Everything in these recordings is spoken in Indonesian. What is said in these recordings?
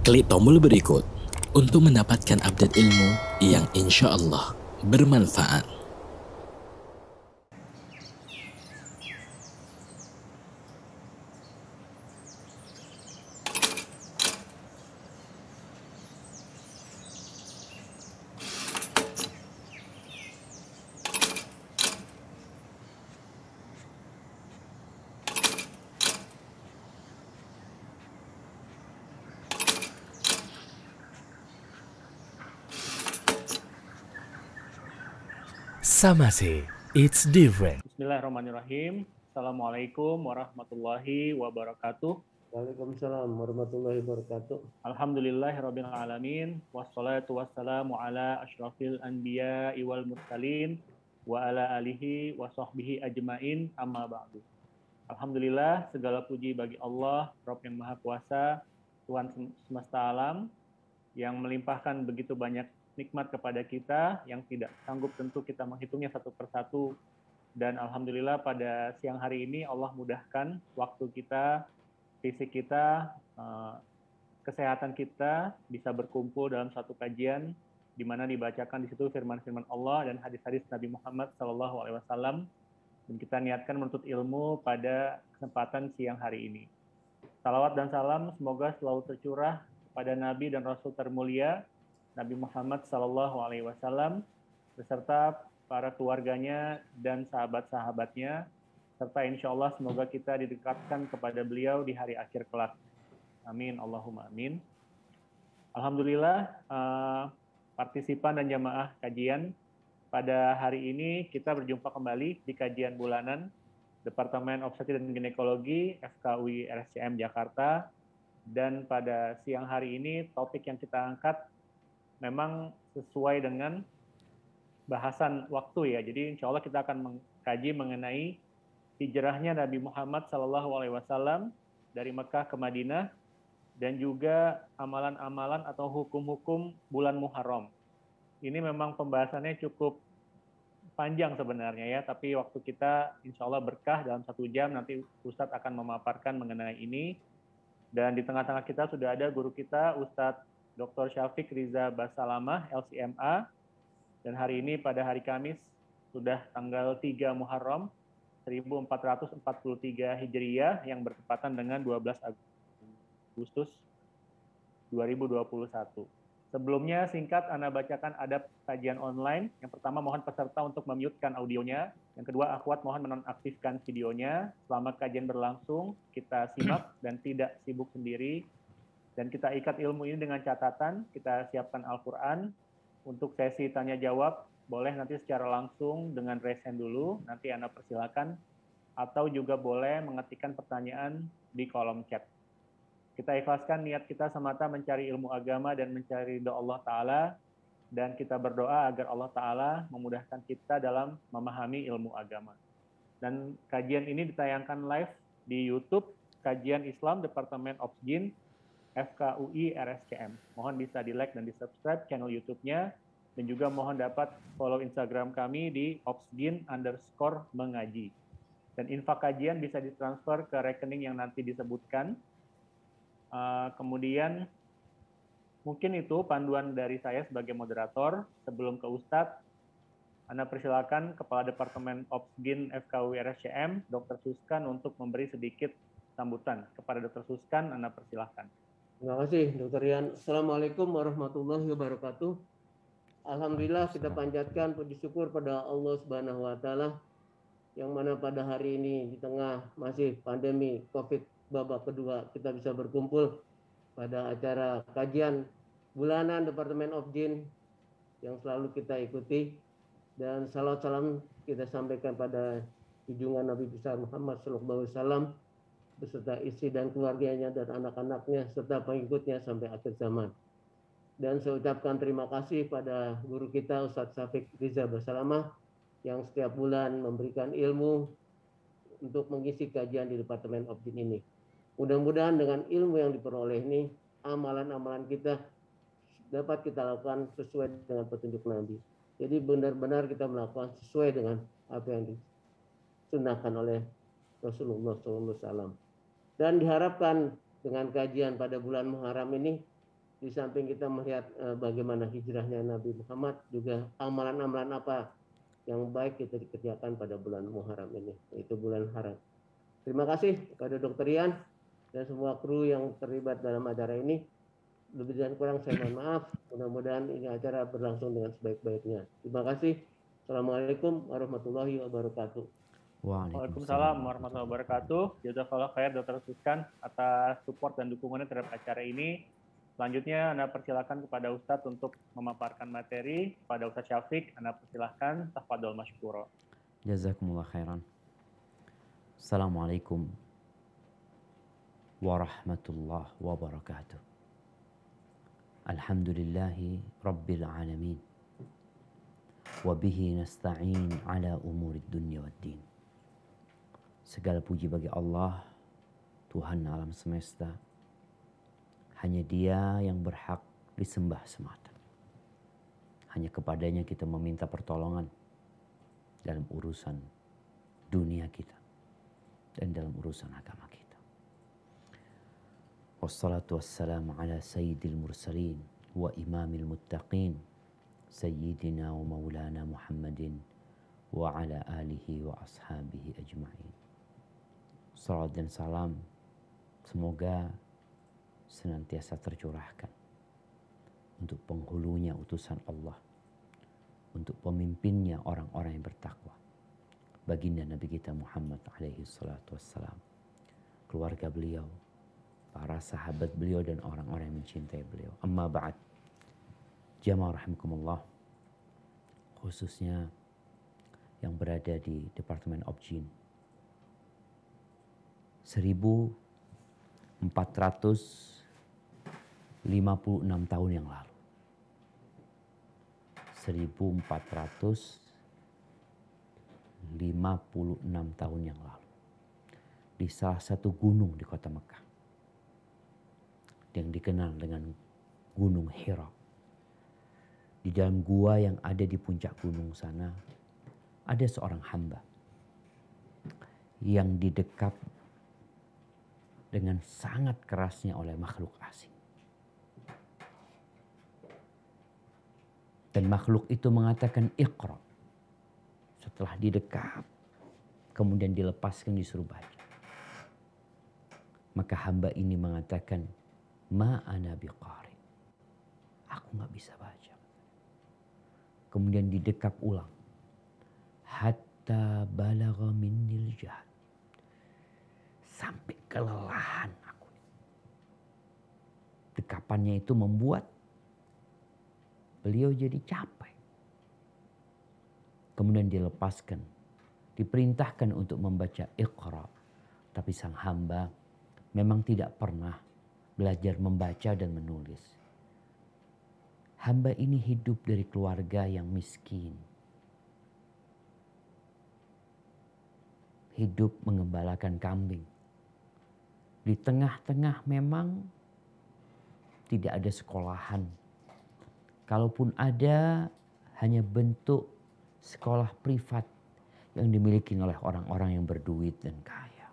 Klik tombol berikut untuk mendapatkan update ilmu yang insya Allah bermanfaat. Samase, it's different. Bismillahirrahmanirrahim. Assalamualaikum warahmatullahi wabarakatuh. Waalaikumsalam warahmatullahi wabarakatuh. Alhamdulillahirabbil alamin wassalatu wassalamu ala asyrafil anbiya wal mursalin wa ala alihi wa sahbihi ajmain amma ba'du. Alhamdulillah, segala puji bagi Allah, Rabb yang Maha Kuasa, Tuhan semesta alam yang melimpahkan begitu banyak nikmat kepada kita yang tidak sanggup tentu kita menghitungnya satu persatu. Dan alhamdulillah pada siang hari ini Allah mudahkan waktu kita, fisik kita, kesehatan kita bisa berkumpul dalam satu kajian di mana dibacakan di situ firman-firman Allah dan hadis-hadis Nabi Muhammad SAW, dan kita niatkan menuntut ilmu pada kesempatan siang hari ini. Salawat dan salam semoga selalu tercurah kepada Nabi dan Rasul termulia Nabi Muhammad SAW beserta para keluarganya dan sahabat-sahabatnya, serta insya Allah semoga kita didekatkan kepada beliau di hari akhir kelak. Amin, Allahumma amin. Alhamdulillah, partisipan dan jamaah kajian, pada hari ini kita berjumpa kembali di kajian bulanan Departemen Obstetri dan Ginekologi FKUI RSCM Jakarta. Dan pada siang hari ini topik yang kita angkat memang sesuai dengan bahasan waktu ya. Jadi insya Allah kita akan mengkaji mengenai hijrahnya Nabi Muhammad SAW dari Mekah ke Madinah dan juga amalan-amalan atau hukum-hukum bulan Muharram. Ini memang pembahasannya cukup panjang sebenarnya ya, tapi waktu kita insya Allah berkah dalam 1 jam nanti Ustadz akan memaparkan mengenai ini. Dan di tengah-tengah kita sudah ada guru kita Ustadz Dr. Syafiq Riza Basalamah, LCMA, dan hari ini pada hari Kamis sudah tanggal 3 Muharram 1443 Hijriyah yang bertepatan dengan 12 Agustus 2021. Sebelumnya singkat Ana bacakan adab kajian online. Yang pertama mohon peserta untuk memute-kan audionya. Yang kedua akhwat mohon menonaktifkan videonya. Selama kajian berlangsung kita simak dan tidak sibuk sendiri. Dan kita ikat ilmu ini dengan catatan, kita siapkan Al-Quran. Untuk sesi tanya jawab, boleh nanti secara langsung dengan raise hand dulu, nanti Anda persilakan. Atau juga boleh mengetikkan pertanyaan di kolom chat. Kita ikhlaskan niat kita semata mencari ilmu agama dan mencari ridha Allah Ta'ala. Dan kita berdoa agar Allah Ta'ala memudahkan kita dalam memahami ilmu agama. Dan kajian ini ditayangkan live di YouTube, Kajian Islam Departemen Obsgin, FKUI RSCM. Mohon bisa di-like dan di-subscribe channel YouTube-nya, dan juga mohon dapat follow Instagram kami di obsgin_mengaji. Dan infak kajian bisa ditransfer ke rekening yang nanti disebutkan. Kemudian mungkin itu panduan dari saya sebagai moderator. Sebelum ke Ustadz, Anda persilakan Kepala Departemen Obsgin FKUI RSCM, Dr. Suskan, untuk memberi sedikit sambutan. Kepada Dr. Suskan, Anda persilakan. Terima kasih Dr. Rian. Assalamualaikum warahmatullahi wabarakatuh. Alhamdulillah kita panjatkan puji syukur pada Allah Subhanahu wa Ta'ala yang mana pada hari ini di tengah masih pandemi COVID babak kedua kita bisa berkumpul pada acara kajian bulanan Departemen Obgin yang selalu kita ikuti, dan salawat salam kita sampaikan pada junjungan Nabi besar Muhammad SAW beserta istri dan keluarganya dan anak-anaknya serta pengikutnya sampai akhir zaman. Dan saya ucapkan terima kasih pada guru kita Ustadz Syafiq Riza Basalamah yang setiap bulan memberikan ilmu untuk mengisi kajian di Departemen Obgin ini. Mudah-mudahan dengan ilmu yang diperoleh ini, amalan-amalan kita dapat kita lakukan sesuai dengan petunjuk Nabi. Jadi benar-benar kita melakukan sesuai dengan apa yang disunahkan oleh Rasulullah SAW. Dan diharapkan dengan kajian pada bulan Muharram ini Di samping kita melihat bagaimana hijrahnya Nabi Muhammad, juga amalan-amalan apa yang baik kita dikerjakan pada bulan Muharram ini, yaitu bulan haram. Terima kasih kepada Dr. Rian dan semua kru yang terlibat dalam acara ini. Lebih dan kurang saya mohon maaf. Mudah-mudahan ini acara berlangsung dengan sebaik-baiknya. Terima kasih. Assalamualaikum warahmatullahi wabarakatuh. Waalaikumsalam warahmatullahi wabarakatuh. Jazakallah khair Dr. Suskan atas support dan dukungannya terhadap acara ini. Selanjutnya Anda persilakan kepada Ustadz untuk memaparkan materi. Pada Ustadz Syafiq, Anda persilakan. Tafadhol masykuro. Jazakumullah khairan. Assalamualaikum warahmatullahi wabarakatuh. Alhamdulillahi rabbil alamin. Wabihi nasta'in ala umurid dunya waddin. Segala puji bagi Allah, Tuhan alam semesta. Hanya Dia yang berhak disembah semata. Hanya kepadanya kita meminta pertolongan dalam urusan dunia kita dan dalam urusan agama kita. Wassalatu wassalamu ala sayyidil mursalin wa imamil muttaqin sayyidina wa maulana Muhammadin wa ala alihi wa ashabihi ajma'in. Salat dan salam semoga senantiasa tercurahkan untuk penghulunya utusan Allah, untuk pemimpinnya orang-orang yang bertakwa, baginda Nabi kita Muhammad alaihi salatu wassalam, keluarga beliau, para sahabat beliau dan orang-orang yang mencintai beliau. Amma ba'd, jamaah rahimakumullah, khususnya yang berada di Departemen Objin, 1456 tahun yang lalu. 1456 tahun yang lalu. Di salah satu gunung di kota Mekah. Yang dikenal dengan Gunung Hira. Di dalam gua yang ada di puncak gunung sana, ada seorang hamba yang didekap dengan sangat kerasnya oleh makhluk asing. Dan makhluk itu mengatakan Iqra. Setelah didekap, kemudian dilepaskan, disuruh baca. Maka hamba ini mengatakan, Ma ana biqari. Aku gak bisa baca. Kemudian didekap ulang. Hatta balagha minnil jahd. Sampai kelelahan aku. Dekapannya itu membuat beliau jadi capek. Kemudian dilepaskan. Diperintahkan untuk membaca Iqra. Tapi sang hamba memang tidak pernah belajar membaca dan menulis. Hamba ini hidup dari keluarga yang miskin. Hidup mengembalakan kambing. Di tengah-tengah memang tidak ada sekolahan. Kalaupun ada, hanya bentuk sekolah privat yang dimiliki oleh orang-orang yang berduit dan kaya.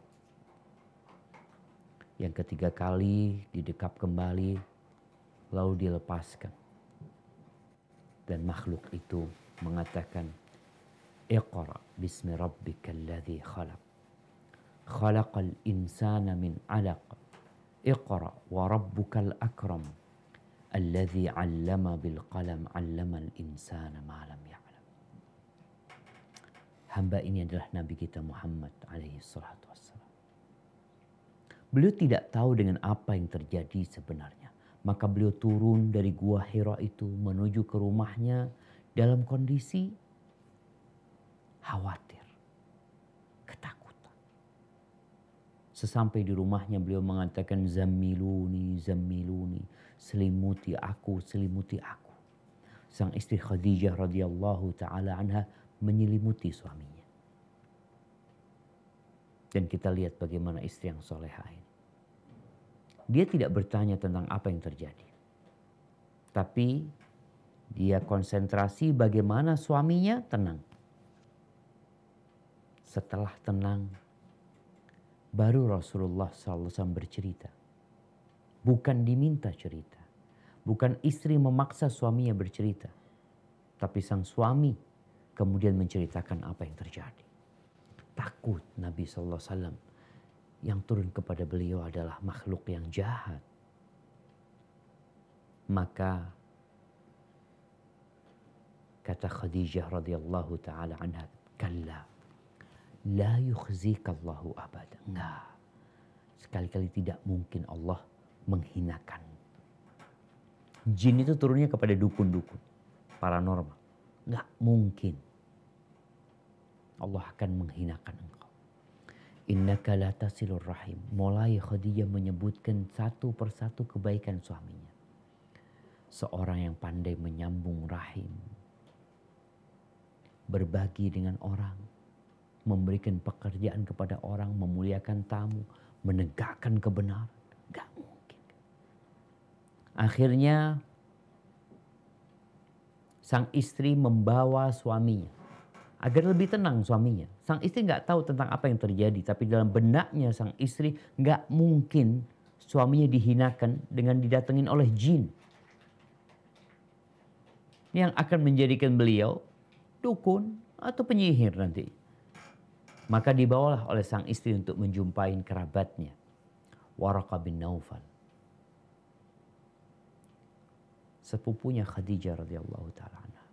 Yang ketiga kali didekap kembali, lalu dilepaskan. Dan makhluk itu mengatakan, Iqra bismi rabbikal ladzi khalaq. Khalaqal insana min 'alaq. Iqra wa rabbukal akram. Alladzi 'allama bil qalam 'allamal insana ma lam ya'lam. Hamba ini adalah Nabi kita Muhammad alaihi salatu wassalam. Beliau tidak tahu dengan apa yang terjadi sebenarnya. Maka beliau turun dari gua Hira itu menuju ke rumahnya dalam kondisi khawatir, ketakutan. Sesampai di rumahnya beliau mengatakan, Zammiluni, zammiluni, selimuti aku, selimuti aku. Sang istri Khadijah radhiyallahu ta'ala anha menyelimuti suaminya. Dan kita lihat bagaimana istri yang solehah ini. Dia tidak bertanya tentang apa yang terjadi. Tapi dia konsentrasi bagaimana suaminya tenang. Setelah tenang, baru Rasulullah SAW bercerita. Bukan diminta cerita. Bukan istri memaksa suaminya bercerita, tapi sang suami kemudian menceritakan apa yang terjadi. Takut Nabi SAW yang turun kepada beliau adalah makhluk yang jahat. Maka kata Khadijah radhiyallahu taala anha, kalla la yukhzikallahu abada. Enggak. Sekali-kali tidak mungkin Allah menghinakan. Jin itu turunnya kepada dukun-dukun, paranormal. Enggak mungkin Allah akan menghinakan engkau. Innaka la tasilur rahim. Mulai Khadijah menyebutkan satu persatu kebaikan suaminya. Seorang yang pandai menyambung rahim, berbagi dengan orang, memberikan pekerjaan kepada orang, memuliakan tamu, menegakkan kebenaran. Gak mungkin. Akhirnya sang istri membawa suaminya agar lebih tenang suaminya. Sang istri gak tahu tentang apa yang terjadi, tapi dalam benaknya sang istri gak mungkin suaminya dihinakan dengan didatengin oleh jin yang akan menjadikan beliau dukun atau penyihir nanti. Maka dibawalah oleh sang istri untuk menjumpai kerabatnya, Waraqah bin Naufal, sepupunya Khadijah radhiyallahu taala anha.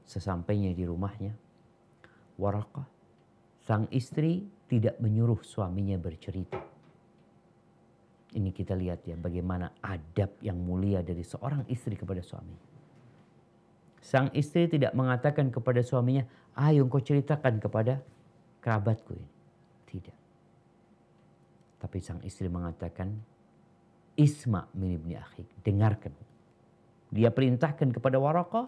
Sesampainya di rumahnya, Waraqah, sang istri tidak menyuruh suaminya bercerita. Ini kita lihat ya bagaimana adab yang mulia dari seorang istri kepada suaminya. Sang istri tidak mengatakan kepada suaminya, ayo engkau ceritakan kepada kerabatku ini. Tidak. Tapi sang istri mengatakan, isma' min ibni akhik, dengarkan. Dia perintahkan kepada Waraqah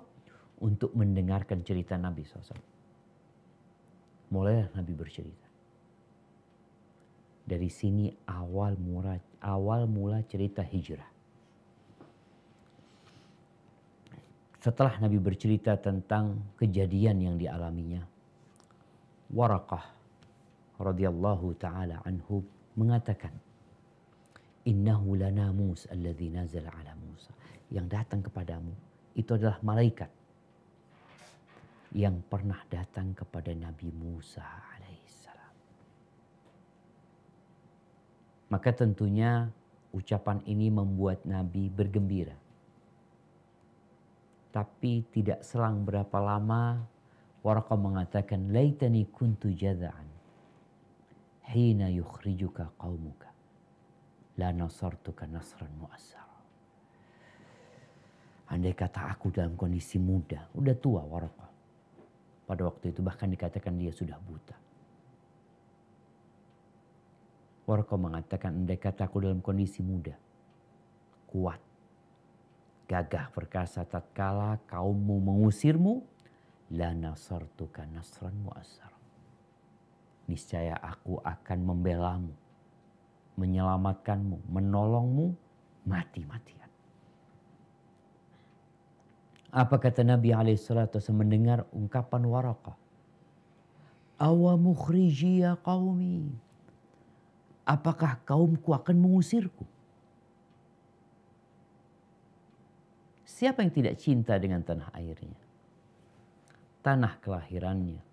untuk mendengarkan cerita Nabi SAW. Mulailah Nabi bercerita. Dari sini awal mula cerita hijrah. Setelah Nabi bercerita tentang kejadian yang dialaminya, Waraqah radhiyallahu taala anhu mengatakan, innahu lanamus alladhi nazala ala Musa. Yang datang kepadamu itu adalah malaikat yang pernah datang kepada Nabi Musa alaihissalam. Maka tentunya ucapan ini membuat Nabi bergembira. Tapi tidak selang berapa lama Waraqah mengatakan, laitani kuntu jada'an hina yukhrijuka qaumuka la nasartuka nasran mu'assara. Andai kata aku dalam kondisi muda, udah tua Waraqah. Pada waktu itu bahkan dikatakan dia sudah buta. Waraqah mengatakan, andai kata aku dalam kondisi muda, kuat, gagah perkasa tatkala kaummu mengusirmu, la nasartuka nasran mu'assar. Niscaya aku akan membelamu, menyelamatkanmu, menolongmu mati-matian. Apa kata Nabi alaihissalatu mendengar ungkapan Waraqah? Awa mukhrijiya qaumi. Apakah kaumku akan mengusirku? Siapa yang tidak cinta dengan tanah airnya? Tanah kelahirannya.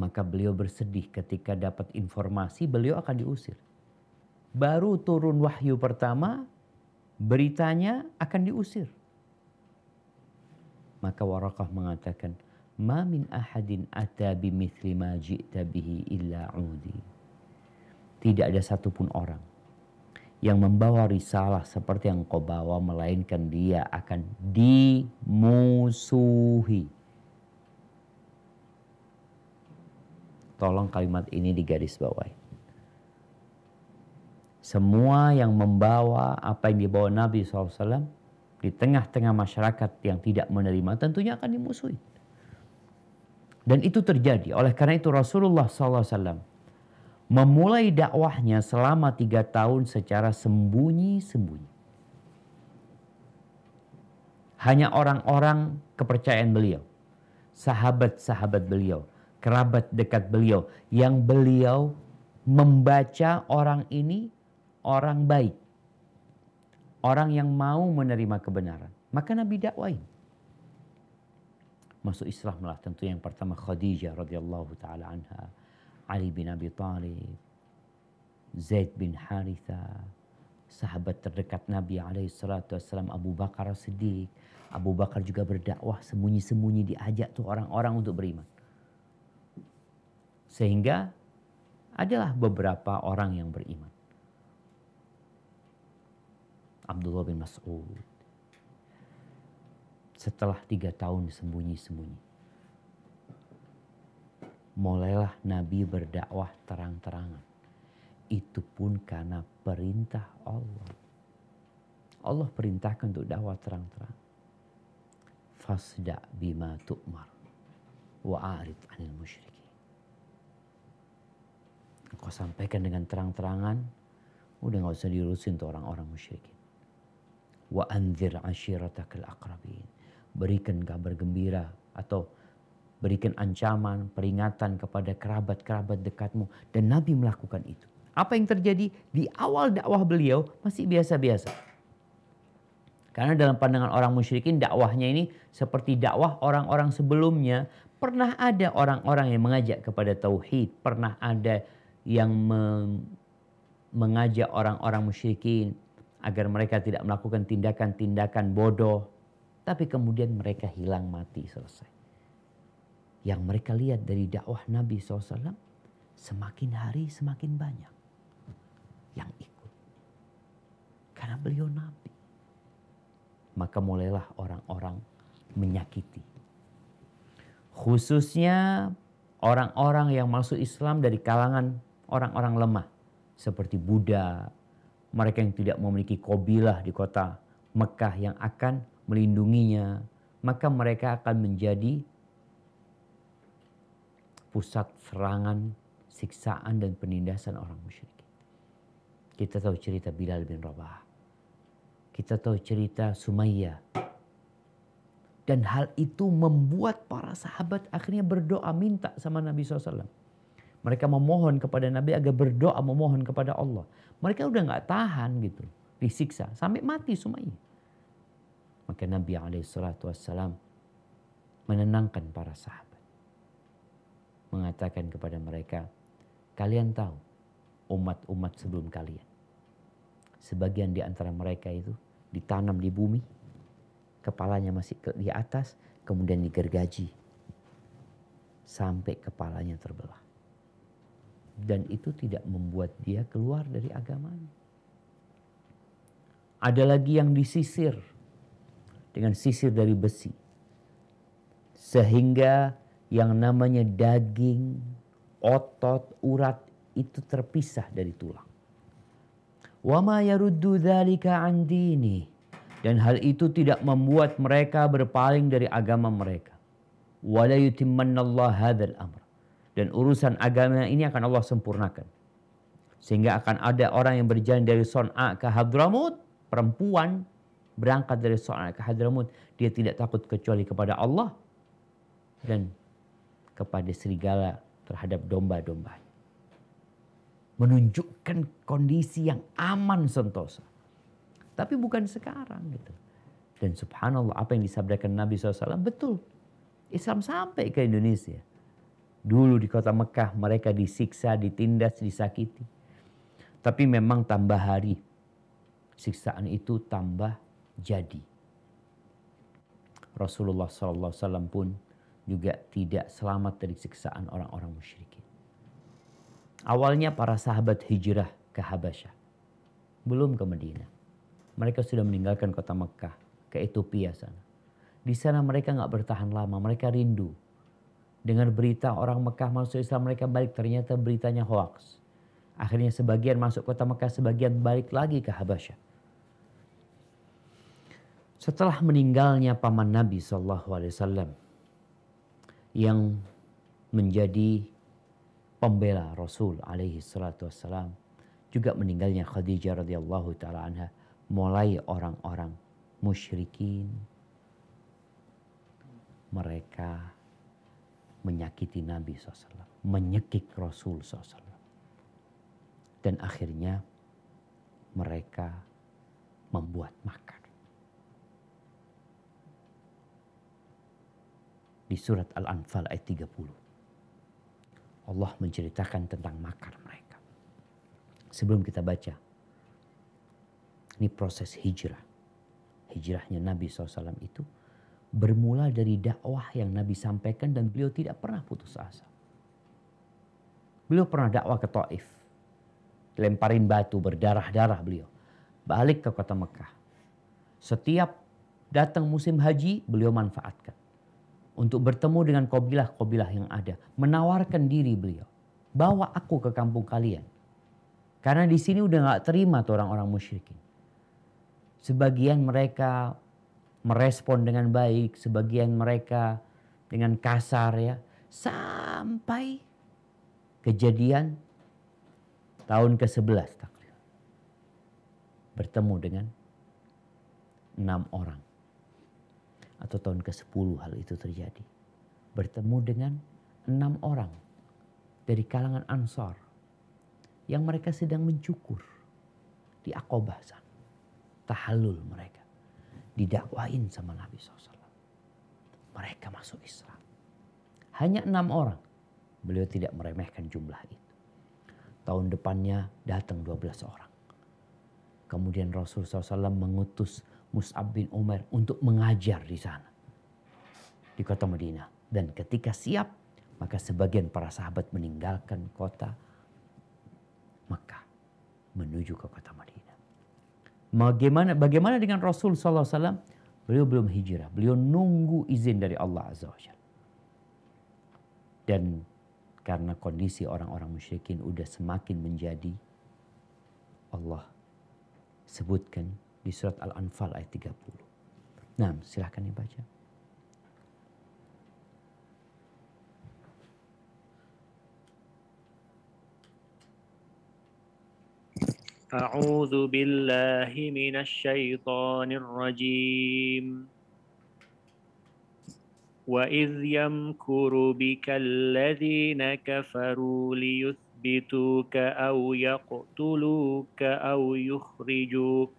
Maka beliau bersedih ketika dapat informasi beliau akan diusir. Baru turun wahyu pertama, beritanya akan diusir. Maka Waraqah mengatakan, ma min ahadin ata bimithli ma ji'ta bihi illa udi. Tidak ada satupun orang yang membawa risalah seperti yang kau bawa, melainkan dia akan dimusuhi. Tolong kalimat ini digarisbawahi. Semua yang membawa apa yang dibawa Nabi SAW di tengah-tengah masyarakat yang tidak menerima tentunya akan dimusuhi. Dan itu terjadi. Oleh karena itu Rasulullah SAW memulai dakwahnya selama 3 tahun secara sembunyi-sembunyi. Hanya orang-orang kepercayaan beliau, sahabat-sahabat beliau, kerabat dekat beliau, yang beliau membaca orang ini orang baik, orang yang mau menerima kebenaran. Maka Nabi dakwain. Masuk Islam lah tentu yang pertama Khadijah radhiyallahu taala anha, Ali bin Abi Thalib, Zaid bin Haritha, sahabat terdekat Nabi alaihi salatu wassalam Abu Bakar As-Siddiq. Abu Bakar juga berdakwah sembunyi-sembunyi, diajak tuh orang-orang untuk beriman. Sehingga adalah beberapa orang yang beriman. Abdullah bin Mas'ud. Setelah 3 tahun sembunyi-sembunyi, mulailah Nabi berdakwah terang-terangan. Itu pun karena perintah Allah. Allah perintahkan untuk dakwah terang-terang. Fasda bima tu'mar wa a'rid 'anil musyrikin. Engkau sampaikan dengan terang-terangan, udah gak usah diurusin tuh orang-orang musyrikin. Wa anzir ashiratakal aqrabin. Berikan kabar gembira atau berikan ancaman, peringatan kepada kerabat-kerabat dekatmu. Dan Nabi melakukan itu. Apa yang terjadi? Di awal dakwah beliau masih biasa-biasa. Karena dalam pandangan orang musyrikin dakwahnya ini seperti dakwah orang-orang sebelumnya. Pernah ada orang-orang yang mengajak kepada tauhid. Pernah ada yang mengajak orang-orang musyrikin agar mereka tidak melakukan tindakan-tindakan bodoh. Tapi kemudian mereka hilang mati, selesai. Yang mereka lihat dari dakwah Nabi SAW, semakin hari semakin banyak yang ikut. Karena beliau Nabi. Maka mulailah orang-orang menyakiti. Khususnya orang-orang yang masuk Islam dari kalangan orang-orang lemah. Seperti Buddha. Mereka yang tidak memiliki kabilah di kota Mekah yang akan melindunginya. Maka mereka akan menjadi pusat serangan, siksaan dan penindasan orang musyrik. Kita tahu cerita Bilal bin Rabah. Kita tahu cerita Sumayyah. Dan hal itu membuat para sahabat akhirnya berdoa minta sama Nabi SAW. Mereka memohon kepada Nabi agar berdoa memohon kepada Allah. Mereka udah gak tahan gitu. Disiksa. Sampai mati Sumayyah. Maka Nabi SAW menenangkan para sahabat. Mengatakan kepada mereka, kalian tahu umat-umat sebelum kalian. Sebagian di antara mereka itu ditanam di bumi. Kepalanya masih di atas. Kemudian digergaji. Sampai kepalanya terbelah. Dan itu tidak membuat dia keluar dari agamanya. Ada lagi yang disisir. Dengan sisir dari besi. Sehingga yang namanya daging, otot, urat itu terpisah dari tulang. Wa ma yaruddu dzalika an dini. Dan hal itu tidak membuat mereka berpaling dari agama mereka. Wa la yutimmannallahu hadzal amr. Dan urusan agama ini akan Allah sempurnakan. Sehingga akan ada orang yang berjalan dari Son'a ke Hadramut. Perempuan berangkat dari Son'a ke Hadramut. Dia tidak takut kecuali kepada Allah. Dan kepada serigala terhadap domba-domba. Menunjukkan kondisi yang aman sentosa. Tapi bukan sekarang gitu. Dan subhanallah apa yang disabdakan Nabi SAW betul. Islam sampai ke Indonesia. Dulu di kota Mekah mereka disiksa, ditindas, disakiti. Tapi memang tambah hari. Siksaan itu tambah jadi. Rasulullah SAW pun juga tidak selamat dari siksaan orang-orang musyrikin. Awalnya para sahabat hijrah ke Habasyah. Belum ke Madinah. Mereka sudah meninggalkan kota Mekah ke Ethiopia sana. Di sana mereka gak bertahan lama, mereka rindu. Dengan berita orang Mekah masuk Islam mereka balik, ternyata beritanya hoax. Akhirnya sebagian masuk kota Mekah, sebagian balik lagi ke Habasyah. Setelah meninggalnya paman Nabi SAW yang menjadi pembela Rasul SAW, juga meninggalnya Khadijah radhiyallahu taala anha, mulai orang-orang musyrikin mereka menyakiti Nabi SAW, menyekik Rasul SAW. Dan akhirnya mereka membuat makar. Di surat Al-Anfal ayat 30. Allah menceritakan tentang makar mereka. Sebelum kita baca, ini proses hijrah. Hijrahnya Nabi SAW itu bermula dari dakwah yang Nabi sampaikan dan beliau tidak pernah putus asa. Beliau pernah dakwah ke Taif. Lemparin batu berdarah-darah beliau. Balik ke kota Mekah. Setiap datang musim haji beliau manfaatkan. Untuk bertemu dengan kabilah-kabilah yang ada. Menawarkan diri beliau. Bawa aku ke kampung kalian. Karena di sini udah gak terima tuh orang-orang musyrikin. Sebagian mereka merespon dengan baik. Sebagian mereka dengan kasar ya. Sampai kejadian tahun ke-11 takdir. Bertemu dengan 6 orang. Atau tahun ke-10 hal itu terjadi. Bertemu dengan 6 orang dari kalangan Ansar yang mereka sedang mencukur di Aqabah sana. Tahallul mereka. Didakwain sama Nabi SAW. Mereka masuk Islam. Hanya 6 orang. Beliau tidak meremehkan jumlah itu. Tahun depannya datang 12 orang. Kemudian Rasulullah SAW mengutus Mus'ab bin Umair untuk mengajar di sana. Di kota Madinah. Dan ketika siap, maka sebagian para sahabat meninggalkan kota Makkah. Menuju ke kota Madinah. Bagaimana dengan Rasul SAW? Beliau belum hijrah. Beliau nunggu izin dari Allah Azza wa Jalla. Dan karena kondisi orang-orang musyrikin udah semakin menjadi, Allah sebutkan di surat Al-Anfal ayat 30. Nah, silahkan dibaca. A'udzu billahi minasy syaithanir rajim. وَإِذْ يَمْكُرُ بِكَ الَّذِينَ كَفَرُوا لِيُثْبِتُوكَ أَوْ يَقْتُلُوكَ أَوْ يُخْرِجُوكَ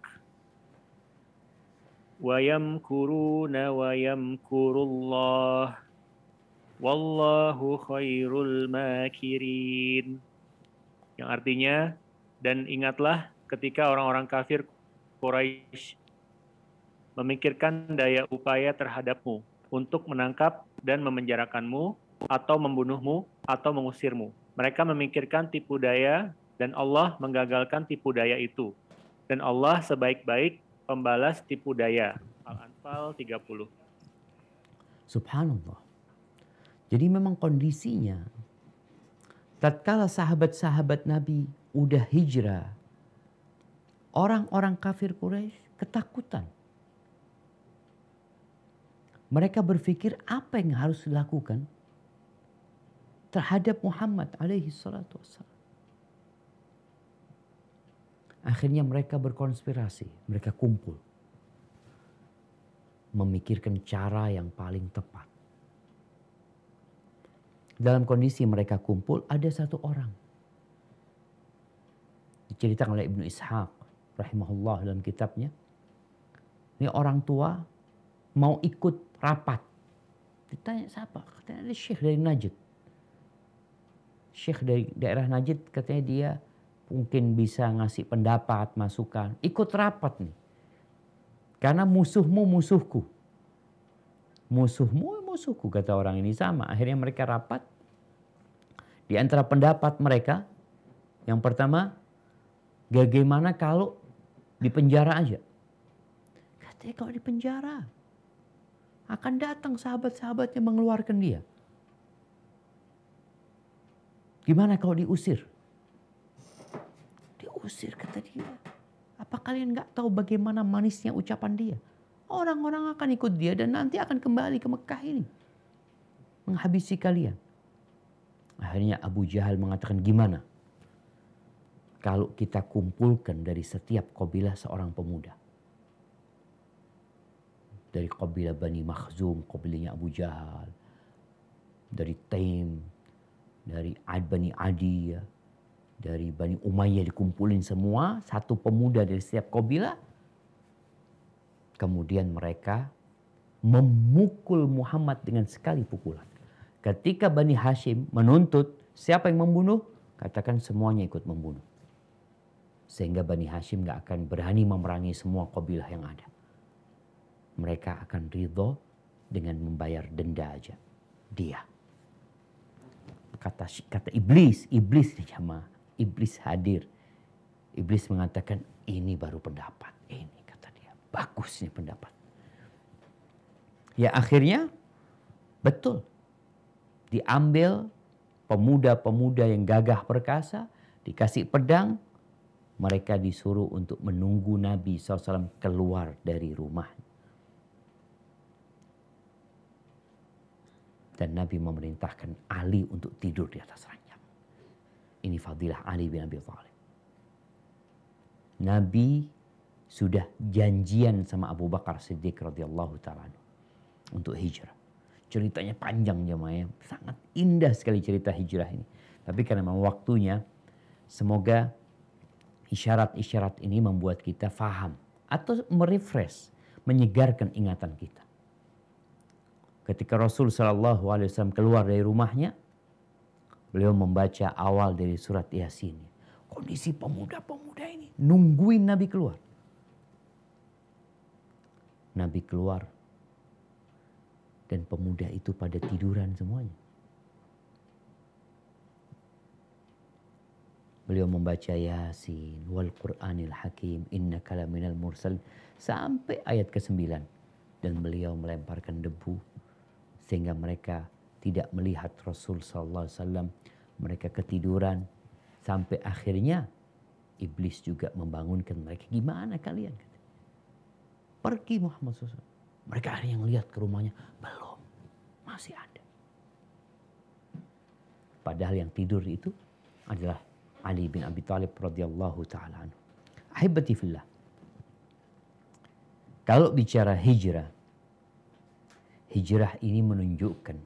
وَيَمْكُرُونَ وَيَمْكُرُ اللَّهُ وَاللَّهُ خَيْرُ الْمَاكِرِينَ. Yang artinya, dan ingatlah ketika orang-orang kafir Quraisy memikirkan daya upaya terhadapmu untuk menangkap dan memenjarakanmu, atau membunuhmu, atau mengusirmu. Mereka memikirkan tipu daya, dan Allah menggagalkan tipu daya itu. Dan Allah sebaik-baik pembalas tipu daya. Al-Anfal 30. Subhanallah. Jadi memang kondisinya, tatkala sahabat-sahabat Nabi udah hijrah, orang-orang kafir Quraisy ketakutan. Mereka berpikir apa yang harus dilakukan terhadap Muhammad alaihi salatu wassalam. Akhirnya mereka berkonspirasi, mereka kumpul. Memikirkan cara yang paling tepat. Dalam kondisi mereka kumpul, ada satu orang. Diceritakan oleh Ibnu Ishaq rahimahullah dalam kitabnya. Ini orang tua mau ikut rapat. Ditanya siapa? Katanya ada syekh dari Najd. Syekh dari daerah Najd katanya dia mungkin bisa ngasih pendapat, masukan. Ikut rapat nih. Karena musuhmu musuhku. Musuhmu musuhku kata orang ini sama. Akhirnya mereka rapat. Di antara pendapat mereka, yang pertama, bagaimana kalau di penjara aja? Katanya kalau di penjara akan datang sahabat-sahabatnya mengeluarkan dia. Gimana kalau diusir? Diusir kata dia. Apa kalian nggak tahu bagaimana manisnya ucapan dia? Orang-orang akan ikut dia dan nanti akan kembali ke Mekah ini. Menghabisi kalian. Akhirnya Abu Jahal mengatakan gimana? Kalau kita kumpulkan dari setiap kabilah seorang pemuda. Dari kabilah Bani Makhzum, kabilahnya Abu Jahal. Dari Taim, dari Bani Adi, ya. Dari Bani Umayyah dikumpulin semua. Satu pemuda dari setiap kabilah. Kemudian mereka memukul Muhammad dengan sekali pukulan. Ketika Bani Hashim menuntut siapa yang membunuh, katakan semuanya ikut membunuh. Sehingga Bani Hashim gak akan berani memerangi semua kabilah yang ada. Mereka akan ridho dengan membayar denda aja. Dia. Kata iblis nih jamaah. Iblis hadir. Iblis mengatakan ini baru pendapat. Ini kata dia. Bagus nih pendapat. Ya akhirnya betul. Diambil pemuda-pemuda yang gagah perkasa. Dikasih pedang. Mereka disuruh untuk menunggu Nabi SAW keluar dari rumah. Dan Nabi memerintahkan Ali untuk tidur di atas ranjang. Ini fadilah Ali bin Abi Thalib. Nabi sudah janjian sama Abu Bakar Siddiq radhiyallahu ta'ala untuk hijrah. Ceritanya panjang jemaah, sangat indah sekali cerita hijrah ini. Tapi karena memang waktunya, semoga isyarat-isyarat ini membuat kita faham atau merefresh, menyegarkan ingatan kita. Ketika Rasul SAW keluar dari rumahnya, beliau membaca awal dari surat Yasin. Kondisi pemuda-pemuda ini nungguin Nabi keluar. Nabi keluar dan pemuda itu pada tiduran semuanya. Beliau membaca Yasin wal Qur'anil Hakim innaka laminal mursalin sampai ayat ke-9 dan beliau melemparkan debu sehingga mereka tidak melihat Rasul sallallahu alaihi wasallam. Mereka ketiduran sampai akhirnya iblis juga membangunkan mereka. Gimana kalian? Pergi Muhammad SAW. Mereka ada yang lihat ke rumahnya, belum, masih ada. Padahal yang tidur itu adalah Ali bin Abi Thalib radhiyallahu ta'ala anhu. Ahibati fillah. Kalau bicara hijrah, hijrah ini menunjukkan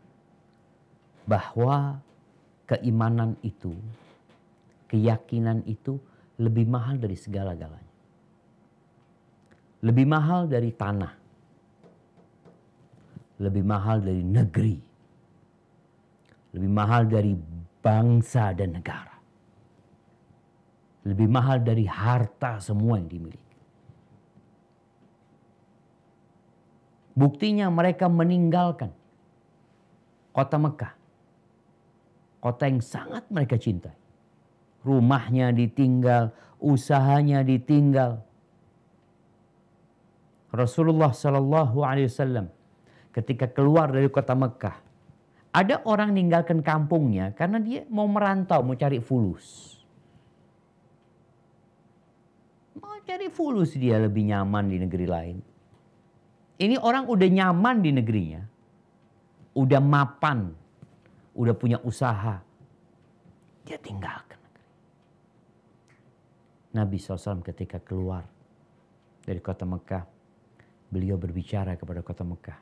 bahwa keimanan itu, keyakinan itu lebih mahal dari segala-galanya. Lebih mahal dari tanah. Lebih mahal dari negeri. Lebih mahal dari bangsa dan negara. Lebih mahal dari harta semua yang dimiliki. Buktinya mereka meninggalkan kota Mekah. Kota yang sangat mereka cintai. Rumahnya ditinggal, usahanya ditinggal. Rasulullah SAW ketika keluar dari kota Mekah, ada orang meninggalkan kampungnya karena dia mau merantau, mau cari fulus. Mau cari fulus, dia lebih nyaman di negeri lain. Ini orang udah nyaman di negerinya, udah mapan, udah punya usaha, dia tinggalkan negeri. Nabi SAW ketika keluar dari kota Mekah, beliau berbicara kepada kota Mekah.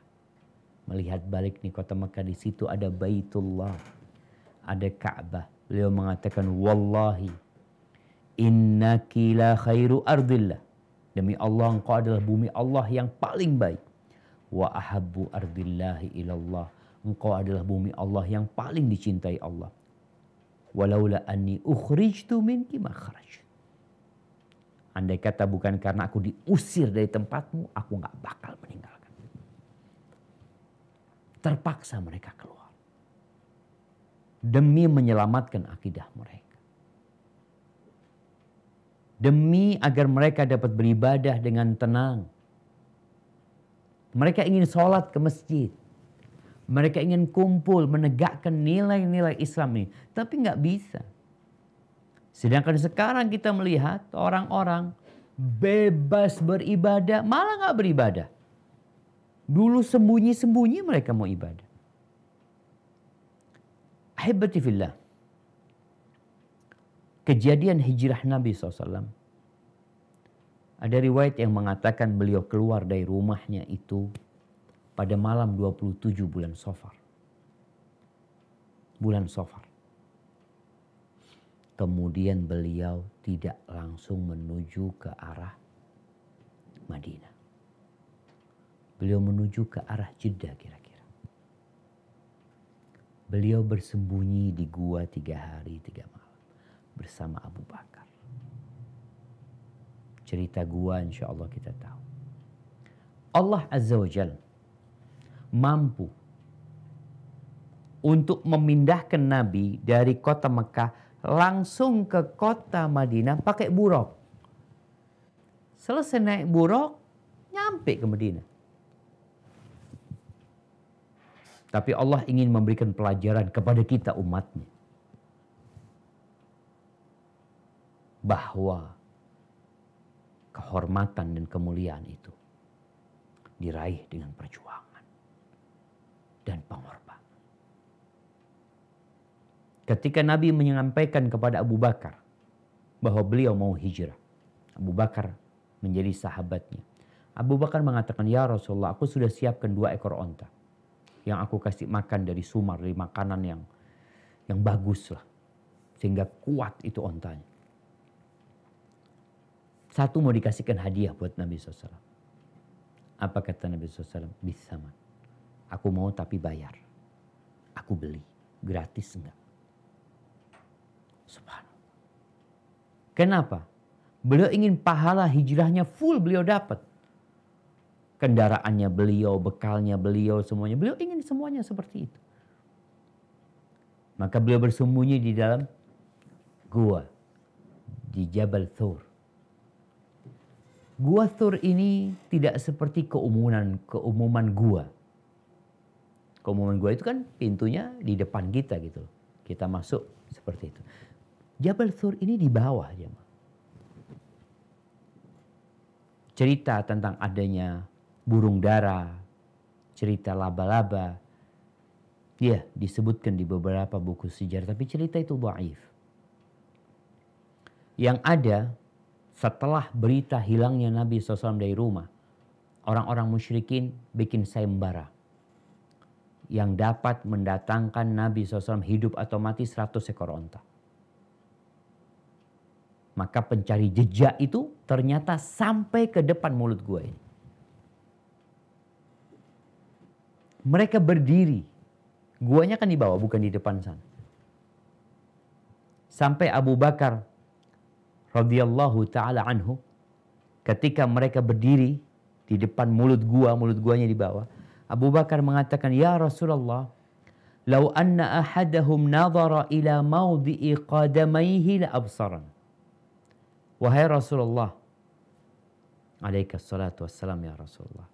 Melihat balik nih kota Mekah, di situ ada Baitullah, ada Ka'bah. Beliau mengatakan, Wallahi, innaki la khairu ardillah. Demi Allah, engkau adalah bumi Allah yang paling baik. Wa ahabbu ardillahi ilallah. Engkau adalah bumi Allah yang paling dicintai Allah. Walaula anni ukhrijtu minki ma kharaj. Andai kata bukan karena aku diusir dari tempatmu, aku gak bakal meninggalkan. Terpaksa mereka keluar. Demi menyelamatkan akidah mereka. Demi agar mereka dapat beribadah dengan tenang. Mereka ingin sholat ke masjid. Mereka ingin kumpul, menegakkan nilai-nilai Islam ini. Tapi nggak bisa. Sedangkan sekarang kita melihat orang-orang bebas beribadah, malah nggak beribadah. Dulu sembunyi-sembunyi mereka mau ibadah. Ahibati fillah. Kejadian hijrah Nabi SAW. Ada riwayat yang mengatakan beliau keluar dari rumahnya itu pada malam 27 bulan Safar. Bulan Safar. Kemudian beliau tidak langsung menuju ke arah Madinah. Beliau menuju ke arah Jeddah kira-kira. Beliau bersembunyi di gua 3 hari 3 malam bersama Abu Bakar. Cerita gua insya Allah kita tahu. Allah Azza wa Jalla mampu untuk memindahkan Nabi dari kota Mekah langsung ke kota Madinah pakai buruk. Selesai naik buruk, nyampe ke Madinah. Tapi Allah ingin memberikan pelajaran kepada kita umatnya. Bahwa kehormatan dan kemuliaan itu diraih dengan perjuangan dan pengorbanan. Ketika Nabi menyampaikan kepada Abu Bakar bahwa beliau mau hijrah, Abu Bakar menjadi sahabatnya. Abu Bakar mengatakan, "Ya Rasulullah, aku sudah siapkan 2 ekor onta yang aku kasih makan dari sumar, dari makanan yang bagus lah, sehingga kuat itu ontanya. Satu mau dikasihkan hadiah buat Nabi SAW." Apa kata Nabi SAW? "Bisaman. Aku mau tapi bayar. Aku beli. Gratis enggak." Subhanallah. Kenapa? Beliau ingin pahala hijrahnya full beliau dapat. Kendaraannya beliau, bekalnya beliau, semuanya. Beliau ingin semuanya seperti itu. Maka beliau bersembunyi di dalam gua di Jabal Thur. Gua Thur ini tidak seperti keumuman gua. Keumuman gua itu kan pintunya di depan kita gitu. Kita masuk seperti itu. Jabal Thur ini di bawah aja. Cerita tentang adanya burung dara, cerita laba-laba, ya disebutkan di beberapa buku sejarah, tapi cerita itu dhaif. Yang ada, setelah berita hilangnya Nabi SAW dari rumah, orang-orang musyrikin bikin sayembara yang dapat mendatangkan Nabi SAW hidup atau mati 100 ekor onta. Maka pencari jejak itu ternyata sampai ke depan mulut gua ini. Mereka berdiri. Guanya kan di bawah, bukan di depan sana. Sampai Abu Bakar radhiyallahu ta'ala anhu, ketika mereka berdiri di depan mulut guanya di bawah, Abu Bakar mengatakan, "Ya Rasulullah, lau anna ahadahum nadhara ila mawdi'i qadamayhi la absaran." Wahai Rasulullah, alaika salatu wassalam ya Rasulullah,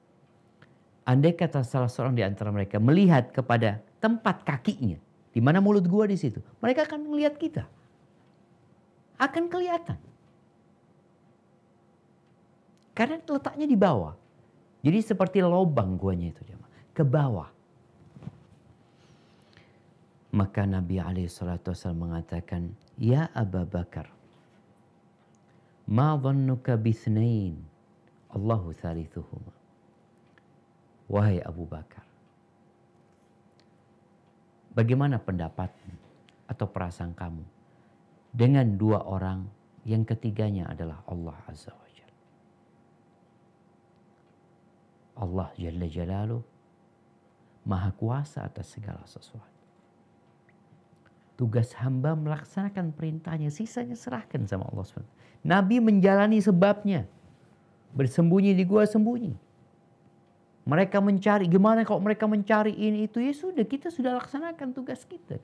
andai kata salah seorang di antara mereka melihat kepada tempat kakinya, di mana mulut gua di situ, mereka akan melihat kita. Akan kelihatan. Karena letaknya di bawah. Jadi seperti lubang guanya itu, ke bawah. Maka Nabi SAW mengatakan, "Ya Abu Bakar, ma dhannuka bithnain, Allahu thalithuhuma." Wahai Abu Bakar, bagaimana pendapatmu atau perasaan kamu dengan 2 orang yang ketiganya adalah Allah Azza wa Jalla? Allah Jalla Jalaluh Maha Kuasa atas segala sesuatu. Tugas hamba melaksanakan perintahnya, sisanya serahkan sama Allah SWT. Nabi menjalani sebabnya. Bersembunyi di gua sembunyi. Mereka mencari, gimana kalau mereka mencari ini itu, ya sudah, kita sudah laksanakan tugas kita.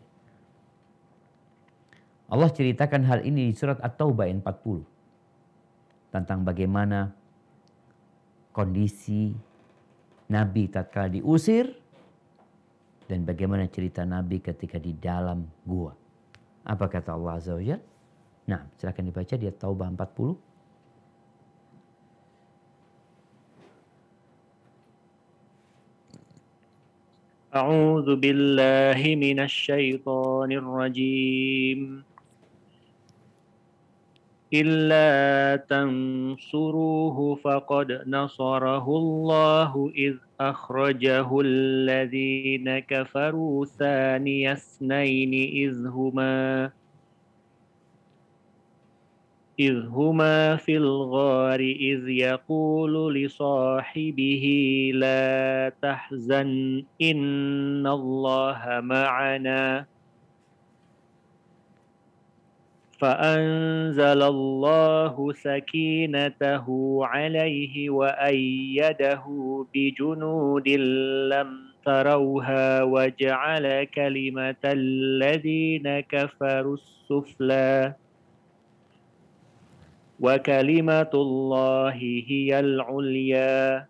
Allah ceritakan hal ini di surat At-Taubah 40. Tentang bagaimana kondisi Nabi tatkala diusir dan bagaimana cerita Nabi ketika di dalam gua. Apa kata Allah Azza wa Jalla? Nah, silakan dibaca di At-Taubah 40. A'udzu billahi minasyaitonir rajim. Illa tansuruhu faqad nasarahu Allahu idh akhrajahu alladhina kafaru thaniyasnaini idh huma إذ هما في الغار إذ يقول لصاحبه لا تحزن إن الله معنا فأنزل الله سكينته عليه وأيده بجنود لم تروها وجعل كلمة الذين كفروا السفلى وكلمة الله هي العليا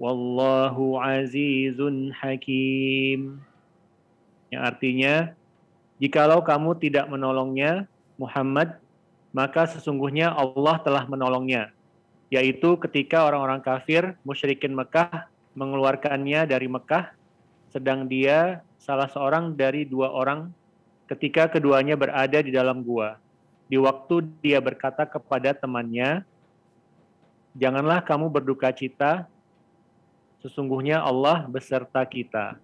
والله عزيز حكيم. Yang artinya, jikalau kamu tidak menolongnya, Muhammad, maka sesungguhnya Allah telah menolongnya, yaitu ketika orang-orang kafir, musyrikin Mekah, mengeluarkannya dari Mekah, sedang dia salah seorang dari dua orang ketika keduanya berada di dalam gua. Di waktu dia berkata kepada temannya, janganlah kamu berduka cita, sesungguhnya Allah beserta kita.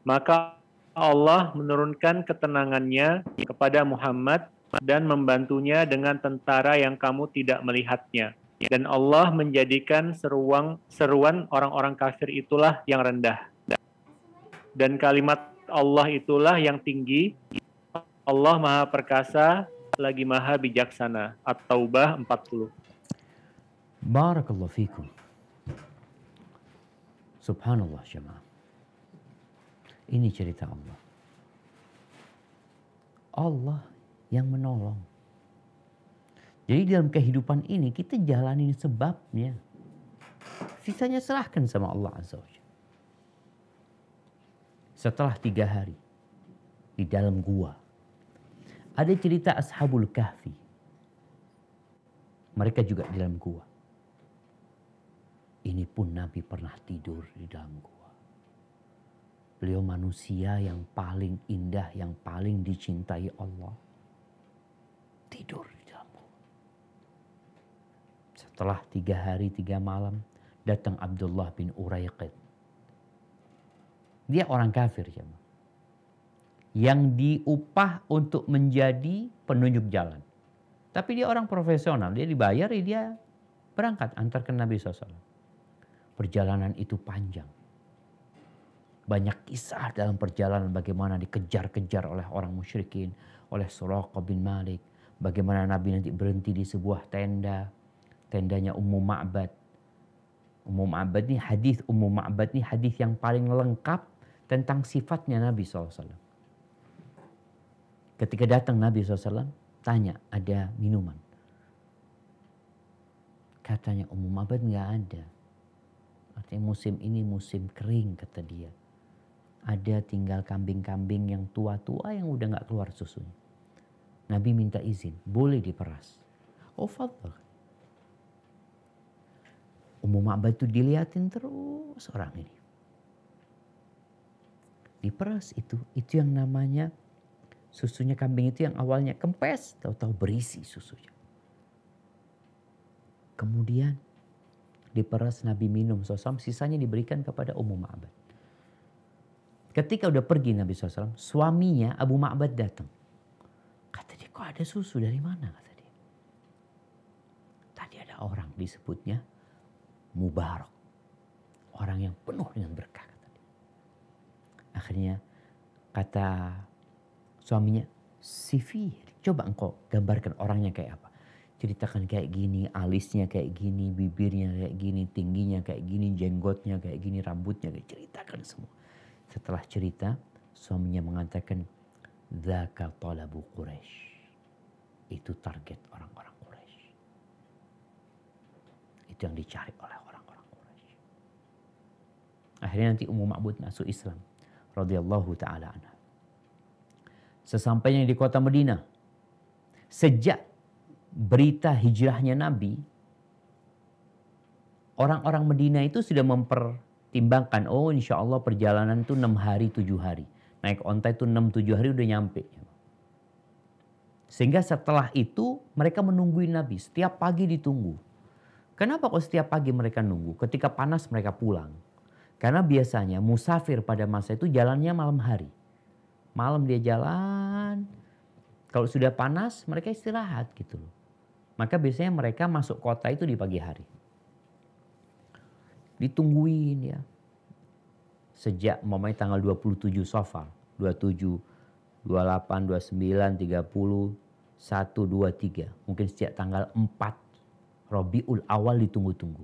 Maka Allah menurunkan ketenangannya kepada Muhammad dan membantunya dengan tentara yang kamu tidak melihatnya. Dan Allah menjadikan seruan orang-orang kafir itulah yang rendah. Dan kalimat Allah itulah yang tinggi. Allah Maha Perkasa, lagi Maha Bijaksana. At-Taubah 40. Barakallahu fikum. Subhanallah jemaah. Ini cerita Allah. Allah yang menolong. Jadi dalam kehidupan ini kita jalanin sebabnya. Sisanya serahkan sama Allah Azza wa Jalla. Setelah 3 hari di dalam gua. Ada cerita Ashabul Kahfi. Mereka juga di dalam gua. Ini pun Nabi pernah tidur di dalam gua. Beliau manusia yang paling indah, yang paling dicintai Allah. Tidur di dalam gua. Setelah 3 hari 3 malam, datang Abdullah bin Uraiqid. Dia orang kafir, jemaah. Yang diupah untuk menjadi penunjuk jalan. Tapi dia orang profesional, dia dibayar, dia berangkat antarkan Nabi SAW. Perjalanan itu panjang. Banyak kisah dalam perjalanan bagaimana dikejar-kejar oleh orang musyrikin, oleh Suraqah bin Malik. Bagaimana Nabi nanti berhenti di sebuah tenda, tendanya Ummu Ma'bad. Ummu Ma'bad ini hadis Ummu Ma'bad ini hadis yang paling lengkap tentang sifatnya Nabi SAW. Ketika datang Nabi SAW, tanya ada minuman. Katanya Ummu Ma'bad nggak ada. Artinya musim ini musim kering kata dia. Ada tinggal kambing-kambing yang tua-tua yang udah nggak keluar susunya. Nabi minta izin, boleh diperas. Oh fadhal. Ummu Ma'bad itu diliatin terus orang ini. Diperas itu yang namanya susunya kambing itu yang awalnya kempes, tahu-tahu berisi susunya. Kemudian diperas Nabi minum SAW, sisanya diberikan kepada Ummu Ma'bad. Ketika udah pergi Nabi SAW, suaminya Abu Ma'bad datang. Kata dia, kok ada susu dari mana? Kata dia. Tadi ada orang disebutnya Mubarak. Orang yang penuh dengan berkah. Kata dia. Akhirnya kata suaminya, Sifi, coba engkau gambarkan orangnya kayak apa. Ceritakan kayak gini, alisnya kayak gini, bibirnya kayak gini, tingginya kayak gini, jenggotnya kayak gini, rambutnya kayak ceritakan semua. Setelah cerita, suaminya mengatakan, Dzaka talabu Quraisy. Itu target orang-orang Quraisy. Itu yang dicari oleh orang-orang Quraisy. Akhirnya nanti Ummu Ma'bad masuk Islam. Radhiyallahu ta'ala anha. Sesampainya di kota Madinah. Sejak berita hijrahnya Nabi, orang-orang Madinah itu sudah mempertimbangkan, oh insya Allah perjalanan itu 6 hari 7 hari. Naik onta itu 6-7 hari udah nyampe. Sehingga setelah itu mereka menungguin Nabi. Setiap pagi ditunggu. Kenapa kok setiap pagi mereka nunggu? Ketika panas mereka pulang. Karena biasanya musafir pada masa itu jalannya malam hari. Malam dia jalan. Kalau sudah panas mereka istirahat gitu loh. Maka biasanya mereka masuk kota itu di pagi hari. Ditungguin ya. Sejak umpamanya tanggal 27 Safar, 27, 28, 29, 30, 1, 2, 3. Mungkin sejak tanggal 4 Rabiul Awal ditunggu-tunggu.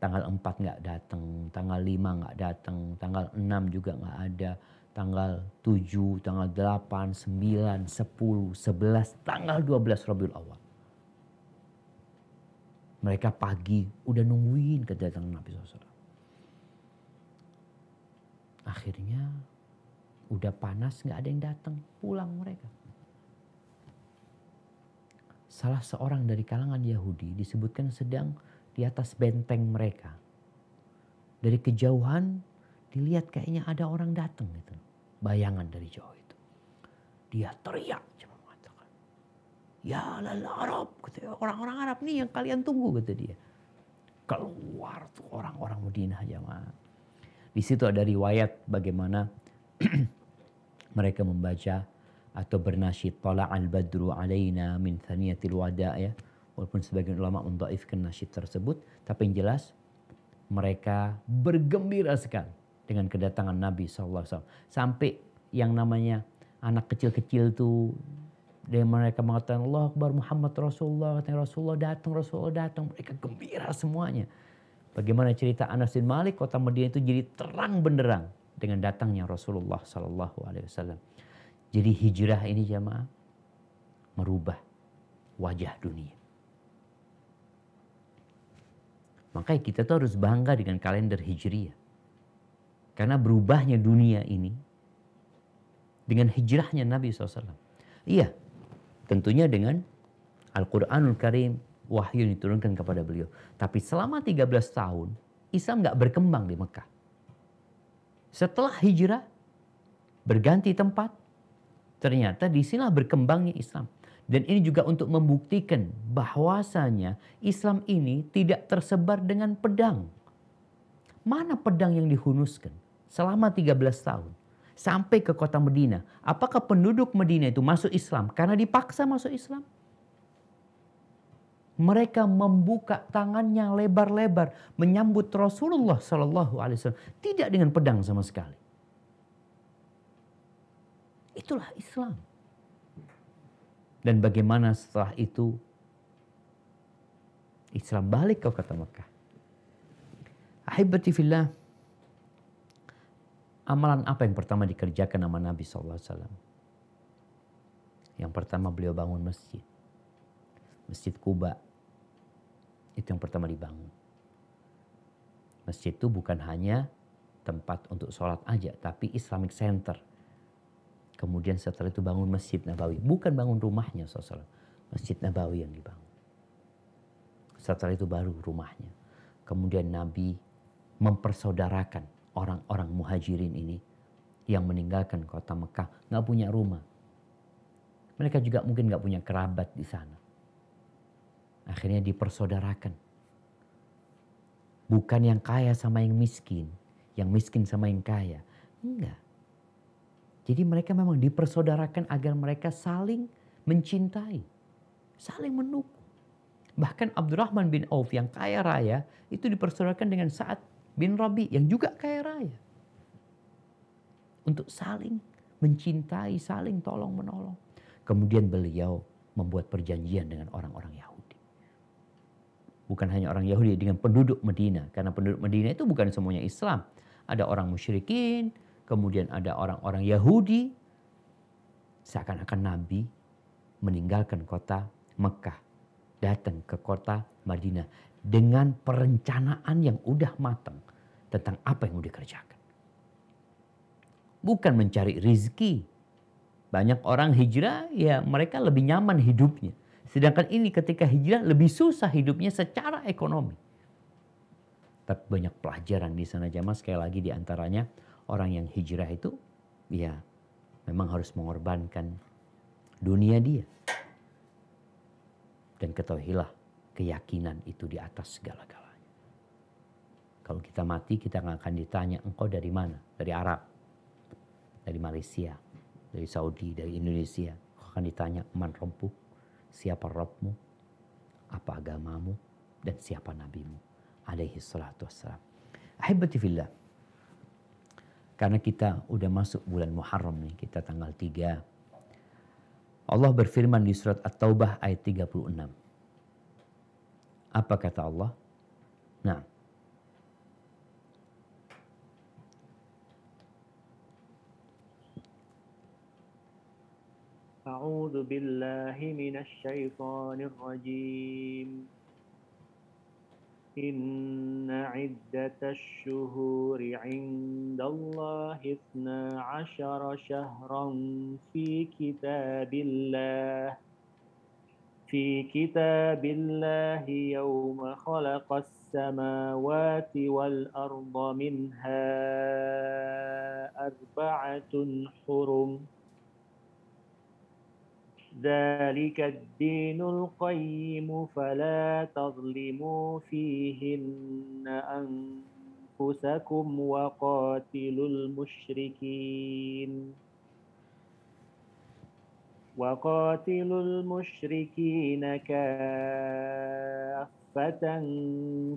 Tanggal 4 nggak datang, tanggal 5 nggak datang, tanggal 6 juga nggak ada, tanggal 7, tanggal 8, 9, 10, 11, tanggal 12 Rabiul Awal. Mereka pagi udah nungguin kedatangan Nabi SAW. Akhirnya udah panas nggak ada yang datang, pulang mereka. Salah seorang dari kalangan Yahudi disebutkan sedang di atas benteng mereka. Dari kejauhan dilihat kayaknya ada orang datang gitu. Bayangan dari jauh itu. Dia teriak cuma mengatakan, "Ya lal Arab," kata orang-orang Arab nih yang kalian tunggu, kata dia. Keluar tuh orang-orang Madinah jamaah. Di situ ada riwayat bagaimana mereka membaca atau bernasyid tala'al badru alaina min thaniyatil wada' ya. Walaupun sebagian ulama mendhaifkan nasyid tersebut, tapi yang jelas mereka bergembira sekali dengan kedatangan Nabi SAW. Sampai yang namanya anak kecil-kecil tuh, dan mereka mengatakan Allah Akbar Muhammad Rasulullah, katanya Rasulullah datang, mereka gembira semuanya. Bagaimana cerita Anas bin Malik, kota Madinah itu jadi terang benderang dengan datangnya Rasulullah SAW. Jadi hijrah ini jamaah merubah wajah dunia. Makanya kita tuh harus bangga dengan kalender hijriah. Karena berubahnya dunia ini dengan hijrahnya Nabi SAW. Iya, tentunya dengan Al-Quranul Karim, wahyu yang diturunkan kepada beliau. Tapi selama 13 tahun, Islam gak berkembang di Mekah. Setelah hijrah, berganti tempat, ternyata di sinilah berkembangnya Islam. Dan ini juga untuk membuktikan bahwasanya Islam ini tidak tersebar dengan pedang. Mana pedang yang dihunuskan selama 13 tahun? Sampai ke kota Madinah. Apakah penduduk Madinah itu masuk Islam karena dipaksa masuk Islam? Mereka membuka tangannya lebar-lebar menyambut Rasulullah SAW. Tidak dengan pedang sama sekali. Itulah Islam. Dan bagaimana setelah itu Islam balik ke kota Mekah. Ahibati fillah, amalan apa yang pertama dikerjakan sama Nabi SAW? Yang pertama beliau bangun masjid. Masjid Quba. Itu yang pertama dibangun. Masjid itu bukan hanya tempat untuk sholat aja, tapi Islamic Center. Kemudian setelah itu bangun Masjid Nabawi. Bukan bangun rumahnya SAW. Masjid Nabawi yang dibangun. Setelah itu baru rumahnya. Kemudian Nabi mempersaudarakan orang-orang muhajirin ini yang meninggalkan kota Mekah. Gak punya rumah. Mereka juga mungkin gak punya kerabat di sana. Akhirnya dipersaudarakan. Bukan yang kaya sama yang miskin. Yang miskin sama yang kaya. Enggak. Jadi mereka memang dipersaudarakan agar mereka saling mencintai. Saling mendukung. Bahkan Abdurrahman bin Auf yang kaya raya itu dipersaudarakan dengan Sa'ad bin Rabi yang juga kaya raya. Untuk saling mencintai, saling tolong menolong. Kemudian beliau membuat perjanjian dengan orang-orang Yahudi. Bukan hanya orang Yahudi, dengan penduduk Madinah. Karena penduduk Madinah itu bukan semuanya Islam. Ada orang musyrikin, kemudian ada orang-orang Yahudi. Seakan-akan Nabi meninggalkan kota Mekah. Datang ke kota Madinah. Dengan perencanaan yang udah matang. Tentang apa yang mau dikerjakan. Bukan mencari rizki. Banyak orang hijrah, ya mereka lebih nyaman hidupnya. Sedangkan ini ketika hijrah lebih susah hidupnya secara ekonomi. Tapi banyak pelajaran di sana jamaah, sekali lagi diantaranya orang yang hijrah itu ya memang harus mengorbankan dunia dia. Dan ketahuilah keyakinan itu di atas segala-galanya. Kalau kita mati kita nggak akan ditanya engkau dari mana? Dari Arab, dari Malaysia, dari Saudi, dari Indonesia. Kau akan ditanya man rabbuk, siapa Rabbmu? apa agamamu, dan siapa nabimu alaihi salatu wassalam. Ahibati fillah, karena kita udah masuk bulan Muharram nih, kita tanggal 3. Allah berfirman di surat At-Taubah ayat 36. Apa kata Allah? Nah, A'udzu billahi minasy syaithanir rajim. Inna iddatash syuhuri 'indallahi 12 syahran fi kitabillah yawma khalaqas samawati wal arda minha arba'atun hurum. ذلك الدين القيم فلا تظلموا فيهن أنفسكم وقاتلوا المشركين كافة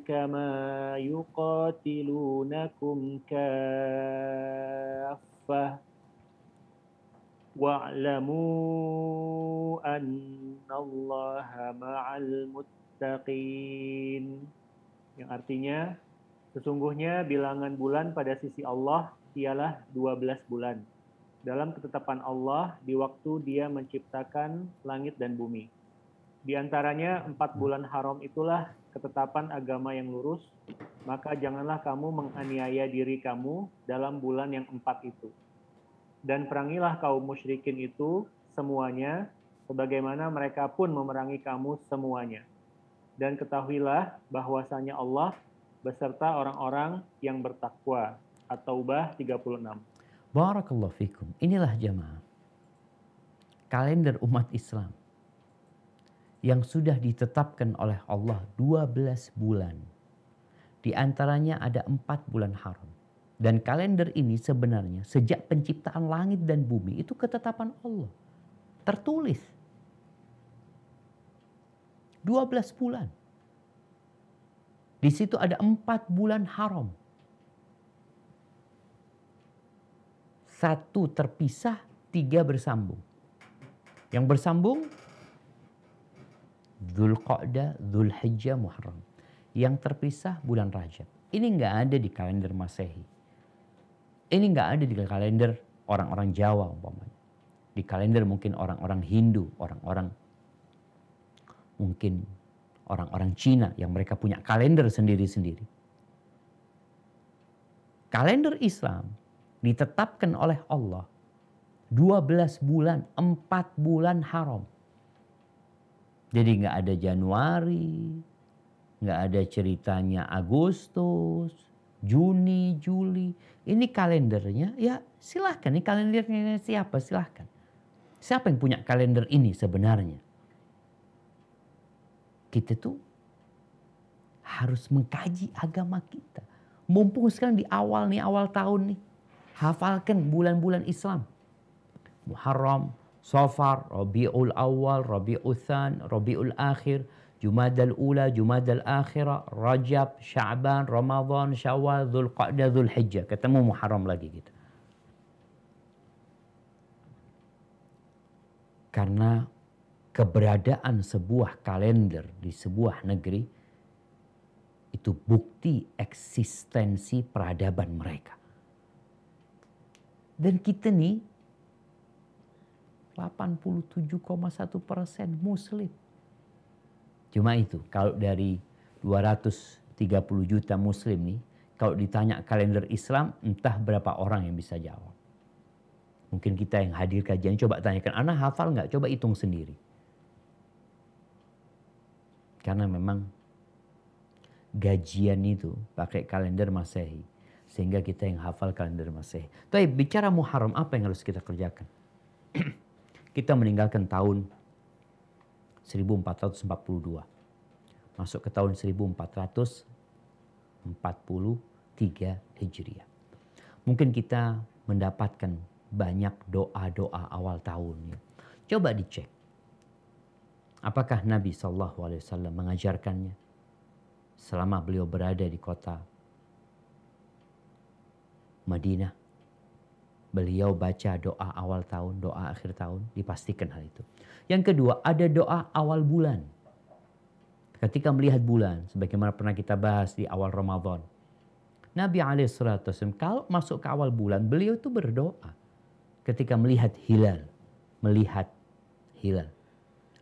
كما يقاتلونكم كافة wa'lamu annallaha ma'al muttaqin. Yang artinya, sesungguhnya bilangan bulan pada sisi Allah ialah 12 bulan. Dalam ketetapan Allah di waktu Dia menciptakan langit dan bumi. Di antaranya 4 bulan haram itulah ketetapan agama yang lurus, maka janganlah kamu menganiaya diri kamu dalam bulan yang 4 itu. Dan perangilah kaum musyrikin itu semuanya, sebagaimana mereka pun memerangi kamu semuanya. Dan ketahuilah bahwasanya Allah beserta orang-orang yang bertakwa. At-Taubah 36. Barakallahu fikum. Inilah jamaah kalender umat Islam yang sudah ditetapkan oleh Allah 12 bulan. Di antaranya ada 4 bulan haram. Dan kalender ini sebenarnya sejak penciptaan langit dan bumi itu ketetapan Allah. Tertulis. 12 bulan. Di situ ada 4 bulan haram. 1 terpisah, 3 bersambung. Yang bersambung Dzulqa'dah, Dzulhijjah, Muharram. Yang terpisah bulan Rajab. Ini nggak ada di kalender Masehi. Ini nggak ada di kalender orang-orang Jawa umpamanya. Di kalender mungkin orang-orang Hindu, mungkin orang-orang Cina yang mereka punya kalender sendiri-sendiri. Kalender Islam ditetapkan oleh Allah 12 bulan, 4 bulan haram. Jadi nggak ada Januari, nggak ada ceritanya Agustus, Juni, Juli. Ini kalendernya, ya silahkan. Ini kalendernya siapa? Silahkan. Siapa yang punya kalender ini sebenarnya? Kita tuh harus mengkaji agama kita. Mumpung sekarang di awal tahun nih. Hafalkan bulan-bulan Islam. Muharram, Safar, Rabiul Awal, Rabiul Tsan, Rabiul Akhir, Jumadal Ula, Jumadal Akhirah, Rajab, Sya'ban, Ramadan, Syawal, Dzulqa'dah, Dzulhijjah. Ketemu Muharram lagi kita. Karena keberadaan sebuah kalender di sebuah negeri itu bukti eksistensi peradaban mereka. Dan kita nih 87,1% Muslim. Cuma itu, kalau dari 230 juta Muslim nih, kalau ditanya kalender Islam, entah berapa orang yang bisa jawab. Mungkin kita yang hadir kajian, coba tanyakan, Ana hafal nggak? Coba hitung sendiri. Karena memang gajian itu pakai kalender Masehi. Sehingga kita yang hafal kalender Masehi. Tapi bicara Muharram, apa yang harus kita kerjakan? Kita meninggalkan tahun 1442. Masuk ke tahun 1443 Hijriah. Mungkin kita mendapatkan banyak doa-doa awal tahun. Coba dicek. Apakah Nabi SAW mengajarkannya selama beliau berada di kota Madinah? Beliau baca doa awal tahun, doa akhir tahun, dipastikan hal itu. Yang kedua, ada doa awal bulan. Ketika melihat bulan, sebagaimana pernah kita bahas di awal Ramadan. Nabi SAW kalau masuk ke awal bulan, beliau itu berdoa. Ketika melihat hilal.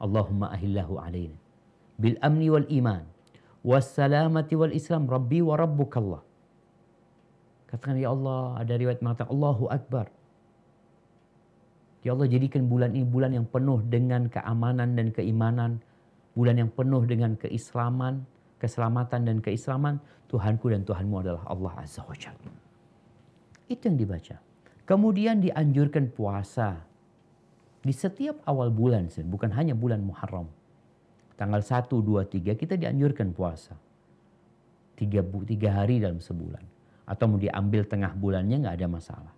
Allahumma ahillahu alaina. Bil amni wal iman. Wassalamati wal islam. Rabbi wa rabbukallah. Katakan, ya Allah, ada riwayat mengatakan Allahu Akbar. Ya Allah, jadikan bulan ini bulan yang penuh dengan keamanan dan keimanan. Bulan yang penuh dengan keislaman, keselamatan dan keislaman. Tuhanku dan Tuhanmu adalah Allah Azza wa Jalla. Itu yang dibaca. Kemudian dianjurkan puasa. Di setiap awal bulan, bukan hanya bulan Muharram. Tanggal 1, 2, 3 kita dianjurkan puasa. 3 hari dalam sebulan. Atau mau diambil tengah bulannya nggak ada masalah.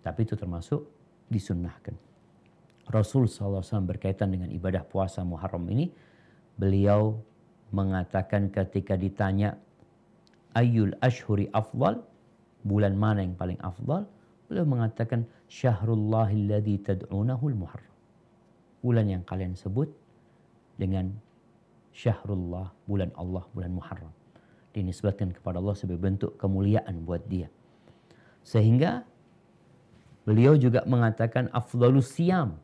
Tapi itu termasuk disunnahkan. Rasul SAW berkaitan dengan ibadah puasa Muharram ini, beliau mengatakan ketika ditanya ayyul ashhuri afdal, bulan mana yang paling afdal, beliau mengatakan syahrullahilladzi tad'unahul Muharram. Bulan yang kalian sebut dengan syahrullah, bulan Allah, bulan Muharram. Dinisbatkan kepada Allah sebagai bentuk kemuliaan buat dia. Sehingga beliau juga mengatakan afdhalus siyam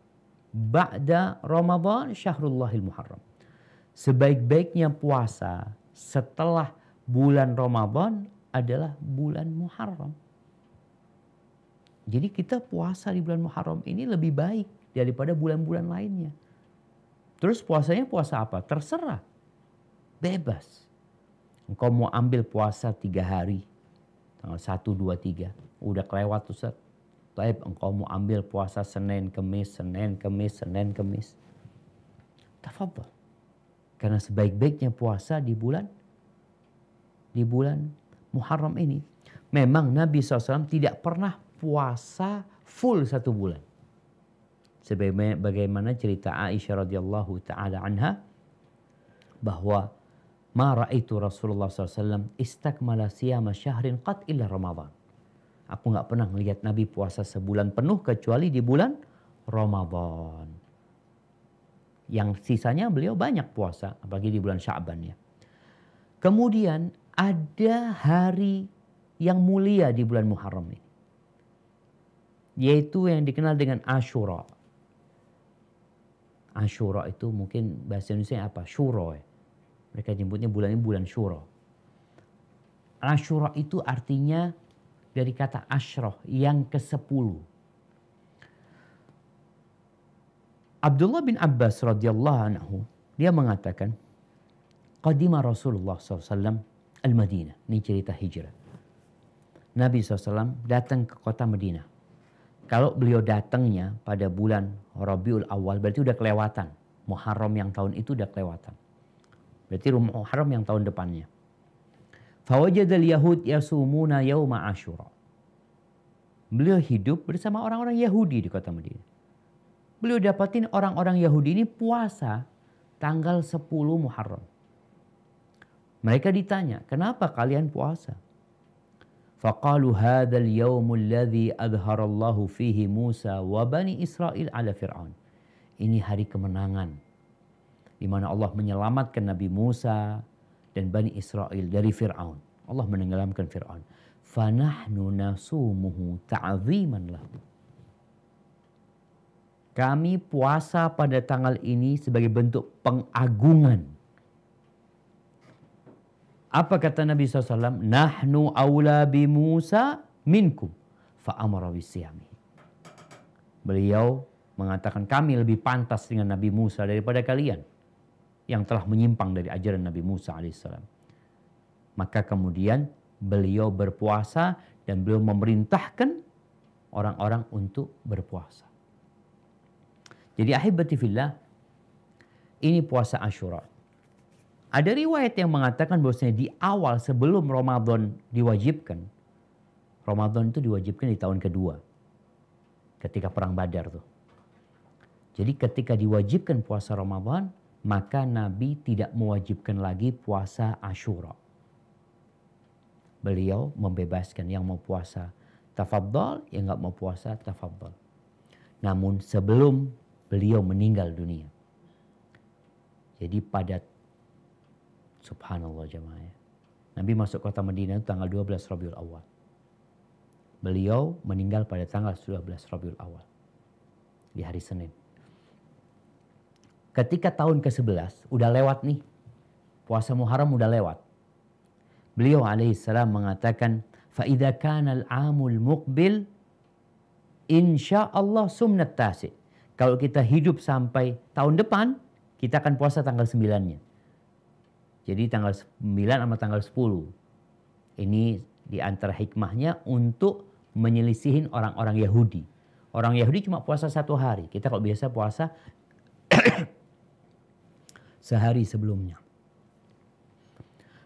ba'da Ramadan syahrullahil Muharram. Sebaik-baiknya puasa setelah bulan Ramadan adalah bulan Muharram. Jadi kita puasa di bulan Muharram ini lebih baik daripada bulan-bulan lainnya. Terus puasanya puasa apa? Terserah. Bebas. Engkau mau ambil puasa 3 hari. Tanggal 1, 2, 3. Udah kelewat Ustaz. Baik, engkau mau ambil puasa Senin, Kemis, Senin, Kemis, Senin, Kemis. Tafadhol. Karena sebaik-baiknya puasa di bulan Muharram ini. Memang Nabi SAW tidak pernah puasa full 1 bulan. Sebagaimana cerita Aisyah radhiyallahu ta'ala anha. Bahwa ma ra'aitu Rasulullah SAW istakmala siyama syahrin qat illa Ramadan. Aku nggak pernah melihat Nabi puasa sebulan penuh kecuali di bulan Ramadan. Yang sisanya beliau banyak puasa, apalagi di bulan Sya'ban ya. Kemudian ada hari yang mulia di bulan Muharram ini. Yaitu yang dikenal dengan Ashura. Ashura itu mungkin bahasa Indonesia apa? Syuro ya. Mereka nyebutnya bulan ini bulan Syuro. Ashura itu artinya dari kata Ashroh, yang ke-10. Abdullah bin Abbas radhiyallahu anhu, dia mengatakan, Qadima Rasulullah SAW al-Madinah. Ini cerita hijrah. Nabi SAW datang ke kota Madinah. Kalau beliau datangnya pada bulan Rabiul Awal, berarti udah kelewatan. Muharram yang tahun itu udah kelewatan. Berarti Muharram yang tahun depannya. Fawajadal Yahud yasumuna yauma Ashura. Beliau hidup bersama orang-orang Yahudi di kota Madinah. Beliau dapatin orang-orang Yahudi ini puasa tanggal 10 Muharram. Mereka ditanya, kenapa kalian puasa? Faqalu hadzal yaumul ladzi adharallahu fihi Musa wa bani Israil ala Fir'aun. Ini hari kemenangan di mana Allah menyelamatkan Nabi Musa dan Bani Israel dari Fir'aun. Allah menenggelamkan Fir'aun. Fanahnu nasumuhu ta'ziman lahu. Kami puasa pada tanggal ini sebagai bentuk pengagungan. Apa kata Nabi SAW? Nahnu awla bi Musa minkum. Fa'amara bisiyami. Beliau mengatakan kami lebih pantas dengan Nabi Musa daripada kalian yang telah menyimpang dari ajaran Nabi Musa alaihissalam. Maka kemudian beliau berpuasa dan beliau memerintahkan orang-orang untuk berpuasa. Jadi ahibati fillah, ini puasa Ashura. Ada riwayat yang mengatakan bahwasanya di awal sebelum Ramadan diwajibkan. Ramadan itu diwajibkan di tahun kedua. Ketika perang Badar tuh. Jadi ketika diwajibkan puasa Ramadan, maka Nabi tidak mewajibkan lagi puasa Asyura. Beliau membebaskan yang mau puasa tafadhal, yang nggak mau puasa tafadhal. Namun sebelum beliau meninggal dunia. Jadi pada subhanallah jemaah ya. Nabi masuk kota Madinah itu tanggal 12 Rabiul Awal. Beliau meninggal pada tanggal 12 Rabiul Awal. Di hari Senin. Ketika tahun ke-11 udah lewat nih. Puasa Muharram udah lewat. Beliau alaihissalam mengatakan, فَإِذَا كَانَ الْعَامُ الْمُقْبِلِ InsyaAllah sumnat tasi. Kalau kita hidup sampai tahun depan, kita akan puasa tanggal 9-nya. Jadi tanggal 9 sama tanggal 10. Ini di antara hikmahnya untuk menyelisihin orang-orang Yahudi. Orang Yahudi cuma puasa 1 hari. Kita kalau biasa puasa sehari sebelumnya.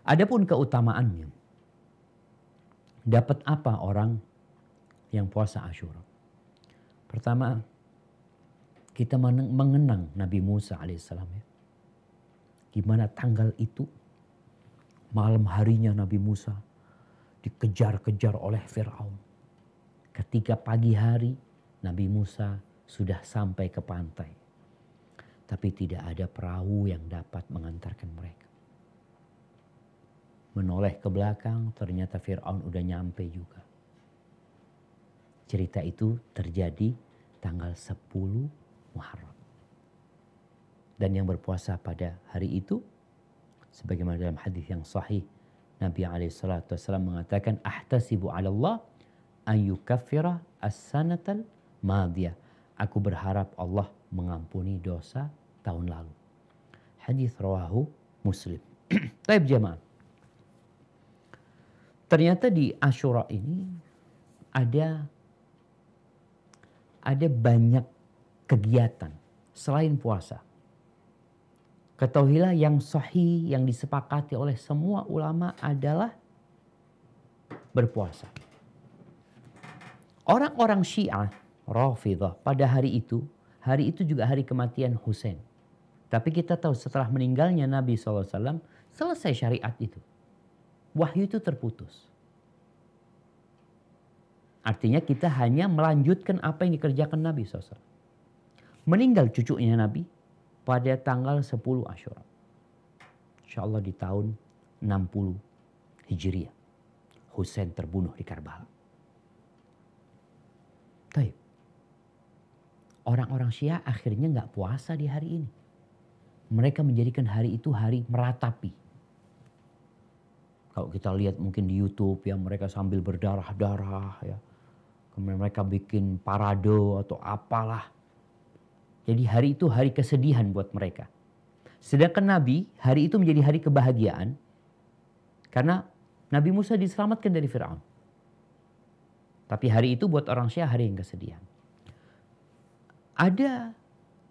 Adapun keutamaannya, dapat apa orang yang puasa Asyura? Pertama, kita mengenang Nabi Musa alaihissalam ya. Gimana tanggal itu, malam harinya Nabi Musa dikejar-kejar oleh Fir'aun. Ketika pagi hari, Nabi Musa sudah sampai ke pantai. Tapi tidak ada perahu yang dapat mengantarkan mereka. Menoleh ke belakang, ternyata Fir'aun udah nyampe juga. Cerita itu terjadi tanggal 10 Muharram. Dan yang berpuasa pada hari itu, sebagaimana dalam hadis yang sahih, Nabi SAW mengatakan, "Ahtasibu 'ala Allah an yukaffira as-sanatal madiyah." Aku berharap Allah mengampuni dosa tahun lalu. Hadis rawahu Muslim. Baik jemaah. Ternyata di Asyura ini ada banyak kegiatan selain puasa. Ketahuilah yang sahih, yang disepakati oleh semua ulama adalah berpuasa. Orang-orang Syiah, Rafidah, pada hari itu juga hari kematian Husain. Tapi kita tahu setelah meninggalnya Nabi SAW, selesai syariat itu. Wahyu itu terputus. Artinya kita hanya melanjutkan apa yang dikerjakan Nabi SAW. Meninggal cucunya Nabi pada tanggal 10 Asyura. InsyaAllah di tahun 60 Hijriah. Husain terbunuh di Karbala. Taib. Orang-orang Syiah akhirnya nggak puasa di hari ini. Mereka menjadikan hari itu hari meratapi. Kalau kita lihat mungkin di YouTube ya, mereka sambil berdarah-darah ya. Kemudian mereka bikin parade atau apalah. Jadi hari itu hari kesedihan buat mereka. Sedangkan Nabi, hari itu menjadi hari kebahagiaan. Karena Nabi Musa diselamatkan dari Fir'aun. Tapi hari itu buat orang Syiah hari yang kesedihan. Ada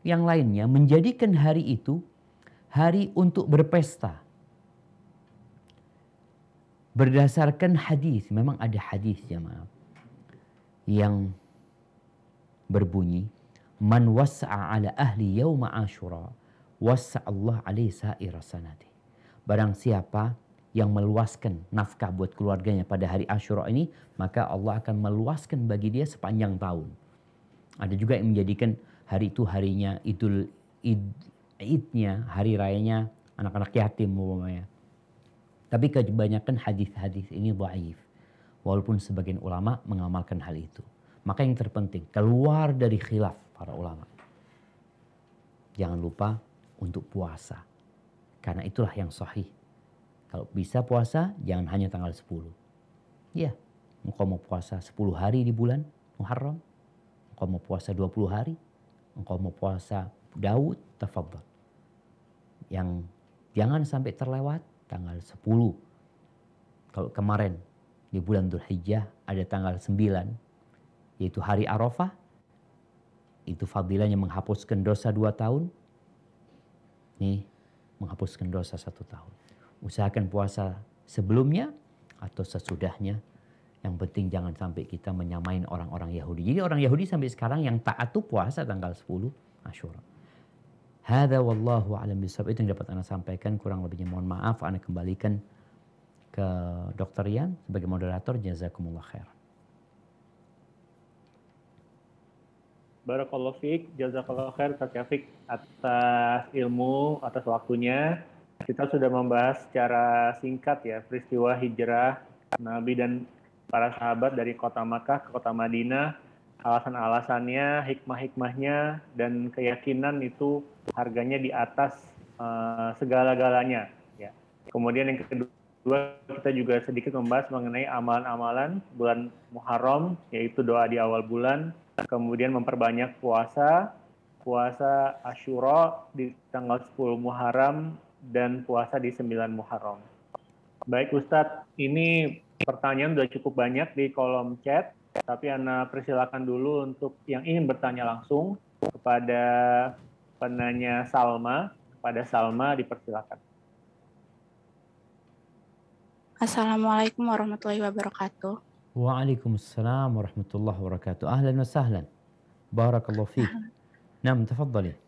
yang lainnya menjadikan hari itu hari untuk berpesta. Berdasarkan hadis, memang ada hadis ya maaf, yang berbunyi, man wassa'a ala ahli yawma Asyura wassa'allah alaihi sa'ira sanati. Barang siapa yang meluaskan nafkah buat keluarganya pada hari Asyura ini, maka Allah akan meluaskan bagi dia sepanjang tahun. Ada juga yang menjadikan hari itu harinya idnya, hari rayanya anak-anak yatim umpamanya. Tapi kebanyakan hadis-hadis ini dhaif. Walaupun sebagian ulama mengamalkan hal itu. Maka yang terpenting, keluar dari khilaf para ulama. Jangan lupa untuk puasa. Karena itulah yang sahih. Kalau bisa puasa, jangan hanya tanggal 10. Ya, engkau mau puasa 10 hari di bulan Muharram. Engkau mau puasa 20 hari. Engkau mau puasa Daud, tafadhal. Yang jangan sampai terlewat tanggal 10. Kalau kemarin di bulan Dzulhijjah ada tanggal 9, yaitu hari Arafah. Itu fadilahnya menghapuskan dosa 2 tahun. Nih, menghapuskan dosa 1 tahun. Usahakan puasa sebelumnya atau sesudahnya. Yang penting jangan sampai kita menyamain orang-orang Yahudi. Jadi orang Yahudi sampai sekarang yang taat tuh puasa tanggal 10 Asyura. Hadza wallahu a'lam bishawab. Itu yang dapat Ana sampaikan, kurang lebihnya mohon maaf. Ana kembalikan ke Dr. Rian sebagai moderator. Jazakumullah khair. Barakallahu fiik, jazakallahu khair Ustaz Syafiq atas ilmu, atas waktunya. Kita sudah membahas secara singkat ya peristiwa hijrah Nabi dan para sahabat dari kota Makkah ke kota Madinah, alasan-alasannya, hikmah-hikmahnya, dan keyakinan itu harganya di atas segala-galanya. Ya. Kemudian yang kedua, kita juga sedikit membahas mengenai amalan-amalan bulan Muharram, yaitu doa di awal bulan, kemudian memperbanyak puasa Asyura di tanggal 10 Muharram, dan puasa di 9 Muharram. Baik Ustadz, ini pertanyaan sudah cukup banyak di kolom chat, tapi Ana persilakan dulu untuk yang ingin bertanya langsung kepada penanya Salma. Kepada Salma dipersilakan. Assalamualaikum warahmatullahi wabarakatuh. Waalaikumsalam warahmatullahi wabarakatuh. Ahlan wa sahlan. Barakallahu fiik. Naam, tafadhali.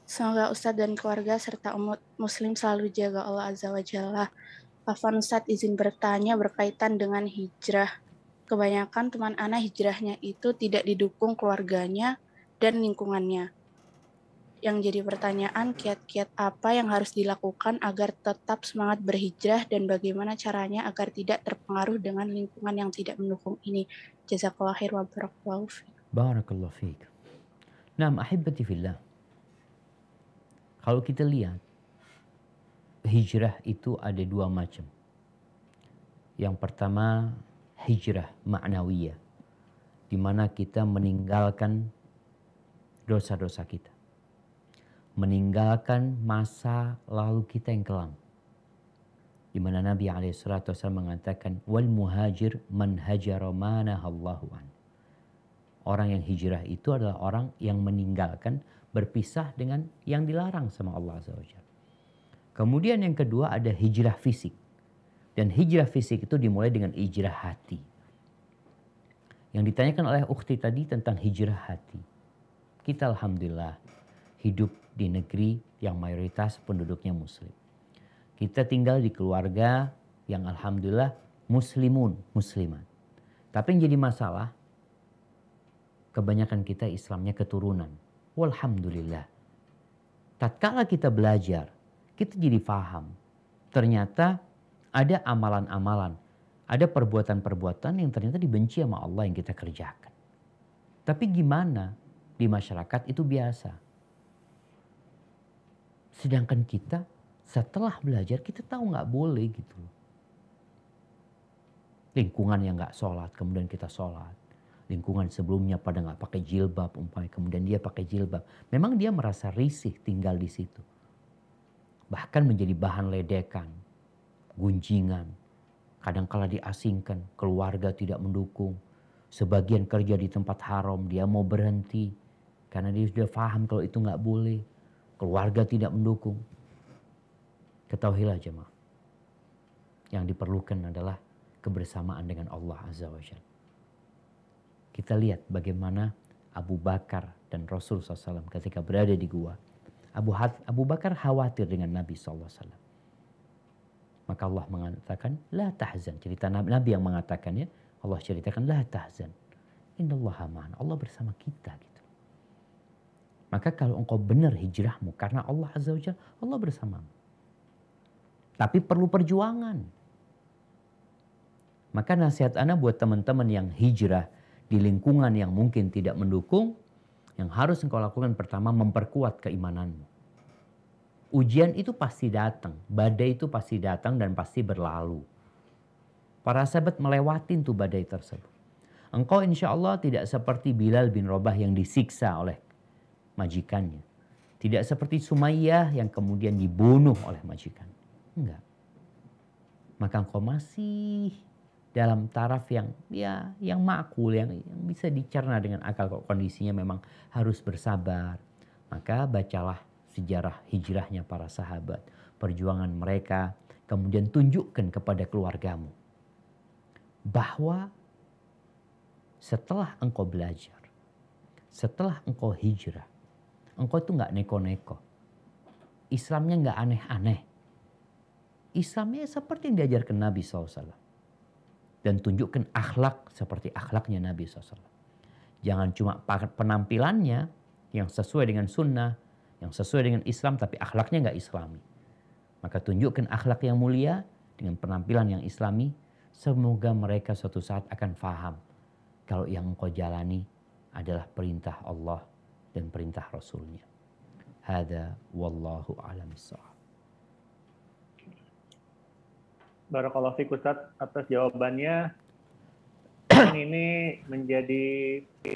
Semoga Ustadz dan keluarga serta umat muslim selalu jaga Allah Azza wa Jalla. Afwan Ustadz, izin bertanya berkaitan dengan hijrah. Kebanyakan teman Ana hijrahnya itu tidak didukung keluarganya dan lingkungannya. Yang jadi pertanyaan, kiat-kiat apa yang harus dilakukan agar tetap semangat berhijrah dan bagaimana caranya agar tidak terpengaruh dengan lingkungan yang tidak mendukung ini. Jazakallahu khair wa barakallahu fiik. Barakallahu fiik. Naam, ahibati fillah. Kalau kita lihat, hijrah itu ada dua macam. Yang pertama, hijrah ma'nawiyah, di mana kita meninggalkan dosa-dosa kita. Meninggalkan masa lalu kita yang kelam. Di mana Nabi SAW mengatakan, wal muhajir man hajara ma nahallahu an. Orang yang hijrah itu adalah orang yang meninggalkan, berpisah dengan yang dilarang sama Allah Azza wa Jalla. Kemudian yang kedua ada hijrah fisik. Dan hijrah fisik itu dimulai dengan hijrah hati. Yang ditanyakan oleh ukhti tadi tentang hijrah hati. Kita alhamdulillah hidup di negeri yang mayoritas penduduknya muslim. Kita tinggal di keluarga yang alhamdulillah muslimun, muslimat. Tapi yang jadi masalah, kebanyakan kita Islamnya keturunan. Walhamdulillah. Tatkala kita belajar, kita jadi paham. Ternyata ada amalan-amalan, ada perbuatan-perbuatan yang ternyata dibenci sama Allah yang kita kerjakan. Tapi gimana? Di masyarakat itu biasa. Sedangkan kita setelah belajar kita tahu nggak boleh gitu. Lingkungan yang nggak sholat, kemudian kita sholat. Lingkungan sebelumnya pada nggak pakai jilbab, umpamanya kemudian dia pakai jilbab. Memang dia merasa risih tinggal di situ. Bahkan menjadi bahan ledekan, gunjingan. Kadangkala diasingkan, keluarga tidak mendukung. Sebagian kerja di tempat haram, dia mau berhenti. Karena dia sudah paham kalau itu nggak boleh. Keluarga tidak mendukung. Ketahuilah jemaah. Yang diperlukan adalah kebersamaan dengan Allah Azza wa Jalla. Kita lihat bagaimana Abu Bakar dan Rasul SAW ketika berada di gua. Abu Bakar khawatir dengan Nabi SAW. Maka Allah mengatakan, la tahzan. Cerita Nabi yang mengatakannya, Allah ceritakan, la tahzan. Innallaha ma'ana. Allah bersama kita gitu. Maka kalau engkau benar hijrahmu karena Allah Azza wa Jalla, Allah bersamamu. Tapi perlu perjuangan. Maka nasihat Ana buat teman-teman yang hijrah di lingkungan yang mungkin tidak mendukung, yang harus engkau lakukan pertama memperkuat keimananmu. Ujian itu pasti datang, badai itu pasti datang dan pasti berlalu. Para sahabat melewatin tuh badai tersebut. Engkau insya Allah tidak seperti Bilal bin Rabah yang disiksa oleh majikannya. Tidak seperti Sumayyah yang kemudian dibunuh oleh majikan. Enggak. Maka engkau masih dalam taraf yang makul, yang bisa dicerna dengan akal. Kalau kondisinya memang harus bersabar. Maka bacalah sejarah hijrahnya para sahabat, perjuangan mereka, kemudian tunjukkan kepada keluargamu bahwa setelah engkau belajar, setelah engkau hijrah, engkau itu nggak neko-neko. Islamnya nggak aneh-aneh. Islamnya seperti yang diajarkan Nabi SAW. Dan tunjukkan akhlak seperti akhlaknya Nabi SAW. Jangan cuma penampilannya yang sesuai dengan sunnah, yang sesuai dengan Islam, tapi akhlaknya nggak Islami. Maka tunjukkan akhlak yang mulia dengan penampilan yang Islami. Semoga mereka suatu saat akan faham kalau yang engkau jalani adalah perintah Allah dan perintah Rasulnya. Hada wallahu a'lam bissawab. Barakallahu fiik Ustadz atas jawabannya. Ini menjadi,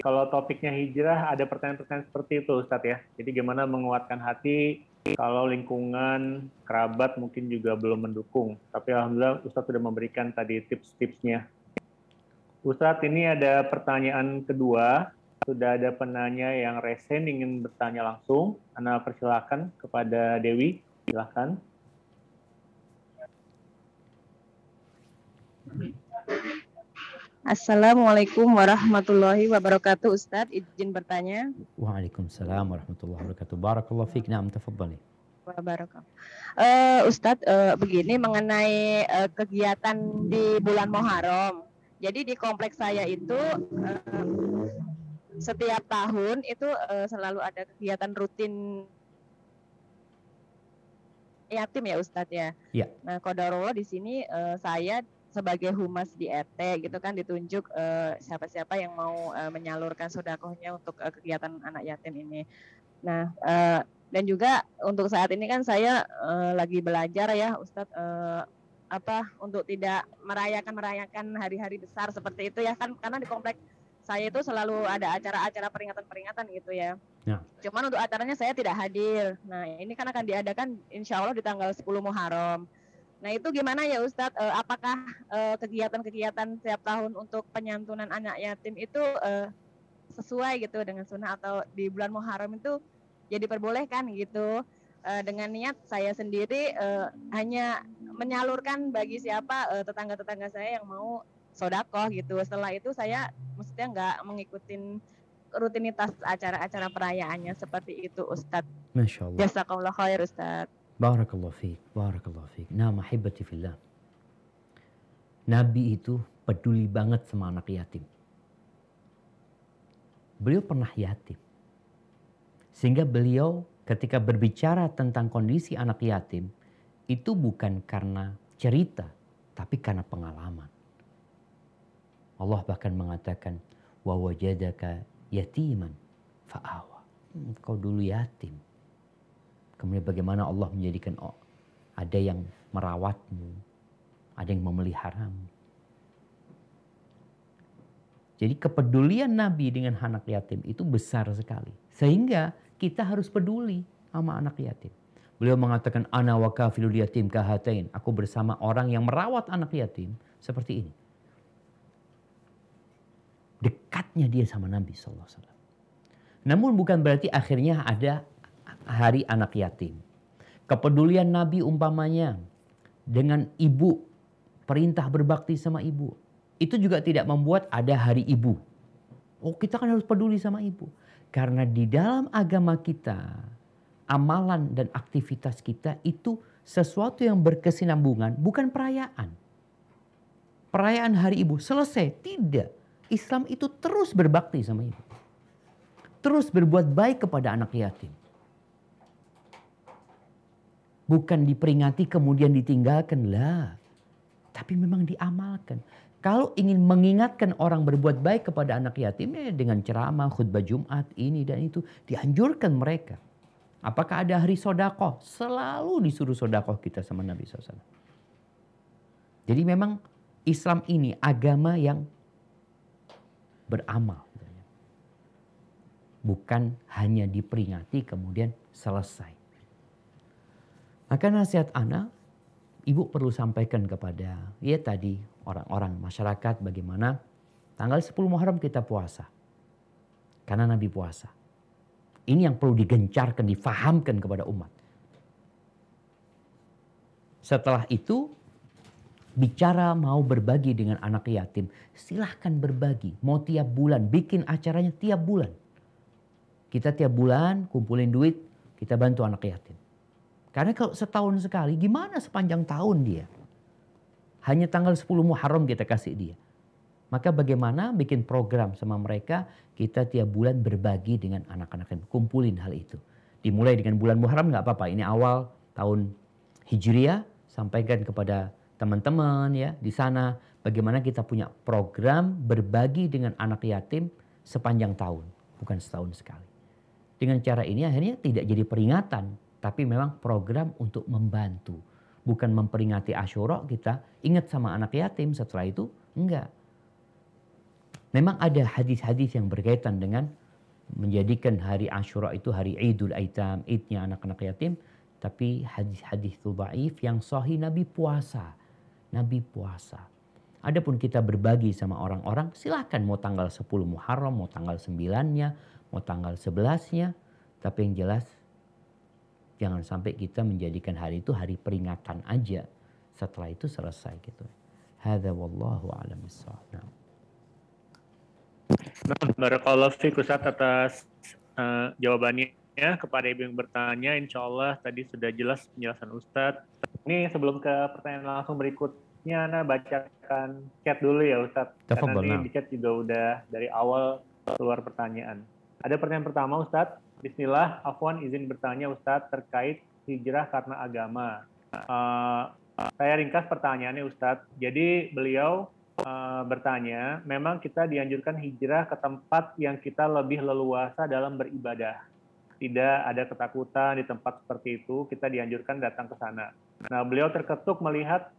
kalau topiknya hijrah, ada pertanyaan-pertanyaan seperti itu Ustadz ya. Jadi gimana menguatkan hati kalau lingkungan, kerabat mungkin juga belum mendukung. Tapi alhamdulillah Ustadz sudah memberikan tadi tips-tipsnya. Ustadz, ini ada pertanyaan kedua. Sudah ada penanya yang resen ingin bertanya langsung. Ana persilakan kepada Dewi. Silakan. Assalamualaikum warahmatullahi wabarakatuh. Ustadz, izin bertanya. Waalaikumsalam warahmatullahi wabarakatuh. Barakallahu fiik. Na'am, tafadhali. Wabarakatuh. Ustadz, begini mengenai kegiatan di bulan Muharram. Jadi di kompleks saya itu setiap tahun itu selalu ada kegiatan rutin yatim ya Ustadz ya. Ya. Nah, qadarullah di sini saya sebagai humas di RT gitu kan ditunjuk siapa-siapa yang mau menyalurkan sedekahnya untuk kegiatan anak yatim ini. Nah, dan juga untuk saat ini kan saya lagi belajar ya Ustadz untuk tidak merayakan hari-hari besar seperti itu ya kan, karena di komplek saya itu selalu ada acara-acara peringatan-peringatan gitu ya. Ya. Cuman untuk acaranya saya tidak hadir. Nah, ini kan akan diadakan insya Allah di tanggal 10 Muharram. Nah, itu gimana ya Ustadz? Apakah kegiatan-kegiatan setiap tahun untuk penyantunan anak yatim itu sesuai gitu dengan sunnah, atau di bulan Muharram itu jadi diperbolehkan gitu? Dengan niat saya sendiri hanya menyalurkan bagi siapa tetangga-tetangga saya yang mau sodakoh gitu. Setelah itu saya maksudnya nggak mengikuti rutinitas acara-acara perayaannya seperti itu Ustadz. Masya Allah. Jazakallah khair Ustadz. Barakallahu fiik, barakallahu fiik. Nah, mahibati fillah. Nabi itu peduli banget sama anak yatim. Beliau pernah yatim. Sehingga beliau ketika berbicara tentang kondisi anak yatim, itu bukan karena cerita, tapi karena pengalaman. Allah bahkan mengatakan, wa wajadaka yatiman fa'awa. Kau dulu yatim. Kemudian bagaimana Allah menjadikan ada yang merawatmu, ada yang memeliharamu. Jadi kepedulian Nabi dengan anak yatim itu besar sekali. Sehingga kita harus peduli sama anak yatim. Beliau mengatakan, ana wa kafilul yatim kahatain. Aku bersama orang yang merawat anak yatim seperti ini. Dekatnya dia sama Nabi SAW. Namun bukan berarti akhirnya ada hari anak yatim. Kepedulian Nabi umpamanya dengan ibu, perintah berbakti sama ibu. Itu juga tidak membuat ada hari ibu. Oh, kita kan harus peduli sama ibu. Karena di dalam agama kita, amalan dan aktivitas kita itu sesuatu yang berkesinambungan, bukan perayaan. Perayaan hari ibu selesai, tidak. Islam itu terus berbakti sama ibu. Terus berbuat baik kepada anak yatim. Bukan diperingati kemudian ditinggalkan lah. Tapi memang diamalkan. Kalau ingin mengingatkan orang berbuat baik kepada anak yatim ya dengan ceramah, khutbah Jumat, ini dan itu. Dianjurkan mereka. Apakah ada hari sodakoh? Selalu disuruh sodakoh kita sama Nabi SAW. Jadi memang Islam ini agama yang beramal. Bukan hanya diperingati kemudian selesai. Maka nasihat anak, ibu perlu sampaikan kepada ya tadi orang-orang masyarakat bagaimana tanggal 10 Muharram kita puasa. Karena Nabi puasa. Ini yang perlu digencarkan, difahamkan kepada umat. Setelah itu bicara mau berbagi dengan anak yatim, silahkan berbagi. Mau tiap bulan, bikin acaranya tiap bulan. Kita tiap bulan kumpulin duit, kita bantu anak yatim. Karena kalau setahun sekali, gimana sepanjang tahun dia? Hanya tanggal 10 Muharram kita kasih dia. Maka bagaimana bikin program sama mereka, kita tiap bulan berbagi dengan anak-anak yang kumpulin hal itu. Dimulai dengan bulan Muharram nggak apa-apa, ini awal tahun Hijriah, sampaikan kepada teman-teman ya di sana bagaimana kita punya program berbagi dengan anak yatim sepanjang tahun, bukan setahun sekali. Dengan cara ini akhirnya tidak jadi peringatan, tapi memang program untuk membantu. Bukan memperingati Asyura kita ingat sama anak yatim, setelah itu enggak. Memang ada hadis-hadis yang berkaitan dengan menjadikan hari Asyura itu hari Idul Aitam, idnya anak-anak yatim. Tapi hadis-hadis itu dhaif, yang sahih Nabi puasa. Nabi puasa. Adapun kita berbagi sama orang-orang, silakan mau tanggal 10 Muharram, mau tanggal 9-nya, mau tanggal 11-nya. Tapi yang jelas, jangan sampai kita menjadikan hari itu hari peringatan aja. Setelah itu selesai gitu. Hadza wallahu a'lam bissawab. Barakallahu fiik Ustaz atas jawabannya kepada ibu yang bertanya. Insya Allah tadi sudah jelas penjelasan Ustadz. Ini sebelum ke pertanyaan langsung berikutnya, Ana bacakan chat dulu ya Ustadz. Karena di chat juga udah dari awal keluar pertanyaan. Ada pertanyaan pertama Ustadz. Bismillah, afwan izin bertanya Ustadz terkait hijrah karena agama. Saya ringkas pertanyaannya Ustadz. Jadi beliau bertanya, memang kita dianjurkan hijrah ke tempat yang kita lebih leluasa dalam beribadah. Tidak ada ketakutan di tempat seperti itu, kita dianjurkan datang ke sana. Nah, beliau terketuk melihat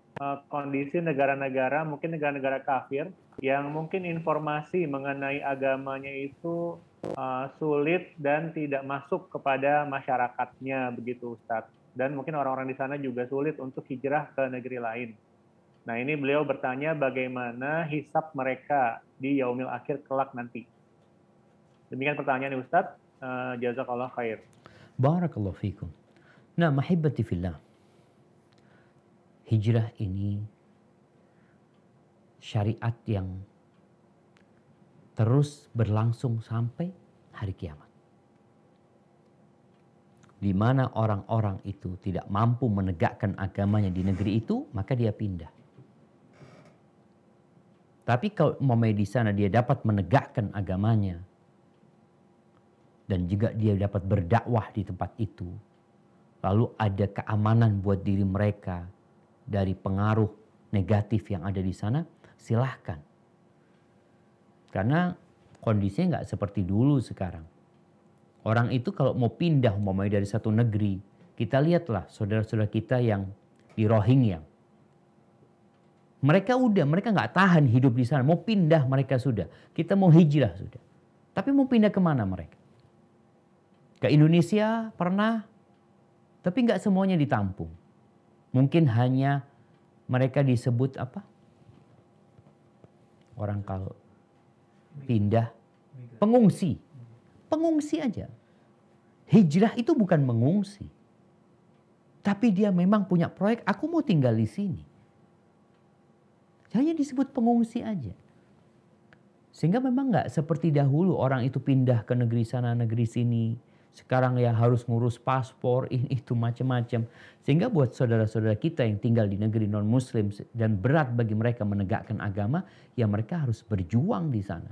kondisi negara-negara, mungkin negara-negara kafir, yang mungkin informasi mengenai agamanya itu sulit dan tidak masuk kepada masyarakatnya, begitu Ustadz. Dan mungkin orang-orang di sana juga sulit untuk hijrah ke negeri lain. Nah, ini beliau bertanya bagaimana hisab mereka di yaumil akhir kelak nanti. Demikian pertanyaan Ustadz. Jazakallah khair. Barakallahu fikum. Nah, mahibati fillah. Hijrah ini syariat yang terus berlangsung sampai hari kiamat. Di mana orang-orang itu tidak mampu menegakkan agamanya di negeri itu, maka dia pindah. Tapi kalau umpamanya di sana dia dapat menegakkan agamanya, dan juga dia dapat berdakwah di tempat itu, lalu ada keamanan buat diri mereka dari pengaruh negatif yang ada di sana, silahkan. Karena kondisinya nggak seperti dulu sekarang. Orang itu kalau mau pindah umpamanya dari satu negeri, kita lihatlah saudara-saudara kita yang di Rohingya. Mereka nggak tahan hidup di sana, mau pindah mereka sudah. Kita mau hijrah sudah. Tapi mau pindah kemana mereka? Ke Indonesia pernah, tapi nggak semuanya ditampung. Mungkin hanya mereka disebut apa? Orang kalau pindah, pengungsi. Pengungsi aja. Hijrah itu bukan mengungsi. Tapi dia memang punya proyek, aku mau tinggal di sini. Hanya disebut pengungsi aja. Sehingga memang nggak seperti dahulu orang itu pindah ke negeri sana, negeri sini. Sekarang ya harus ngurus paspor, ini itu macam-macam. Sehingga buat saudara-saudara kita yang tinggal di negeri non-muslim dan berat bagi mereka menegakkan agama, ya mereka harus berjuang di sana.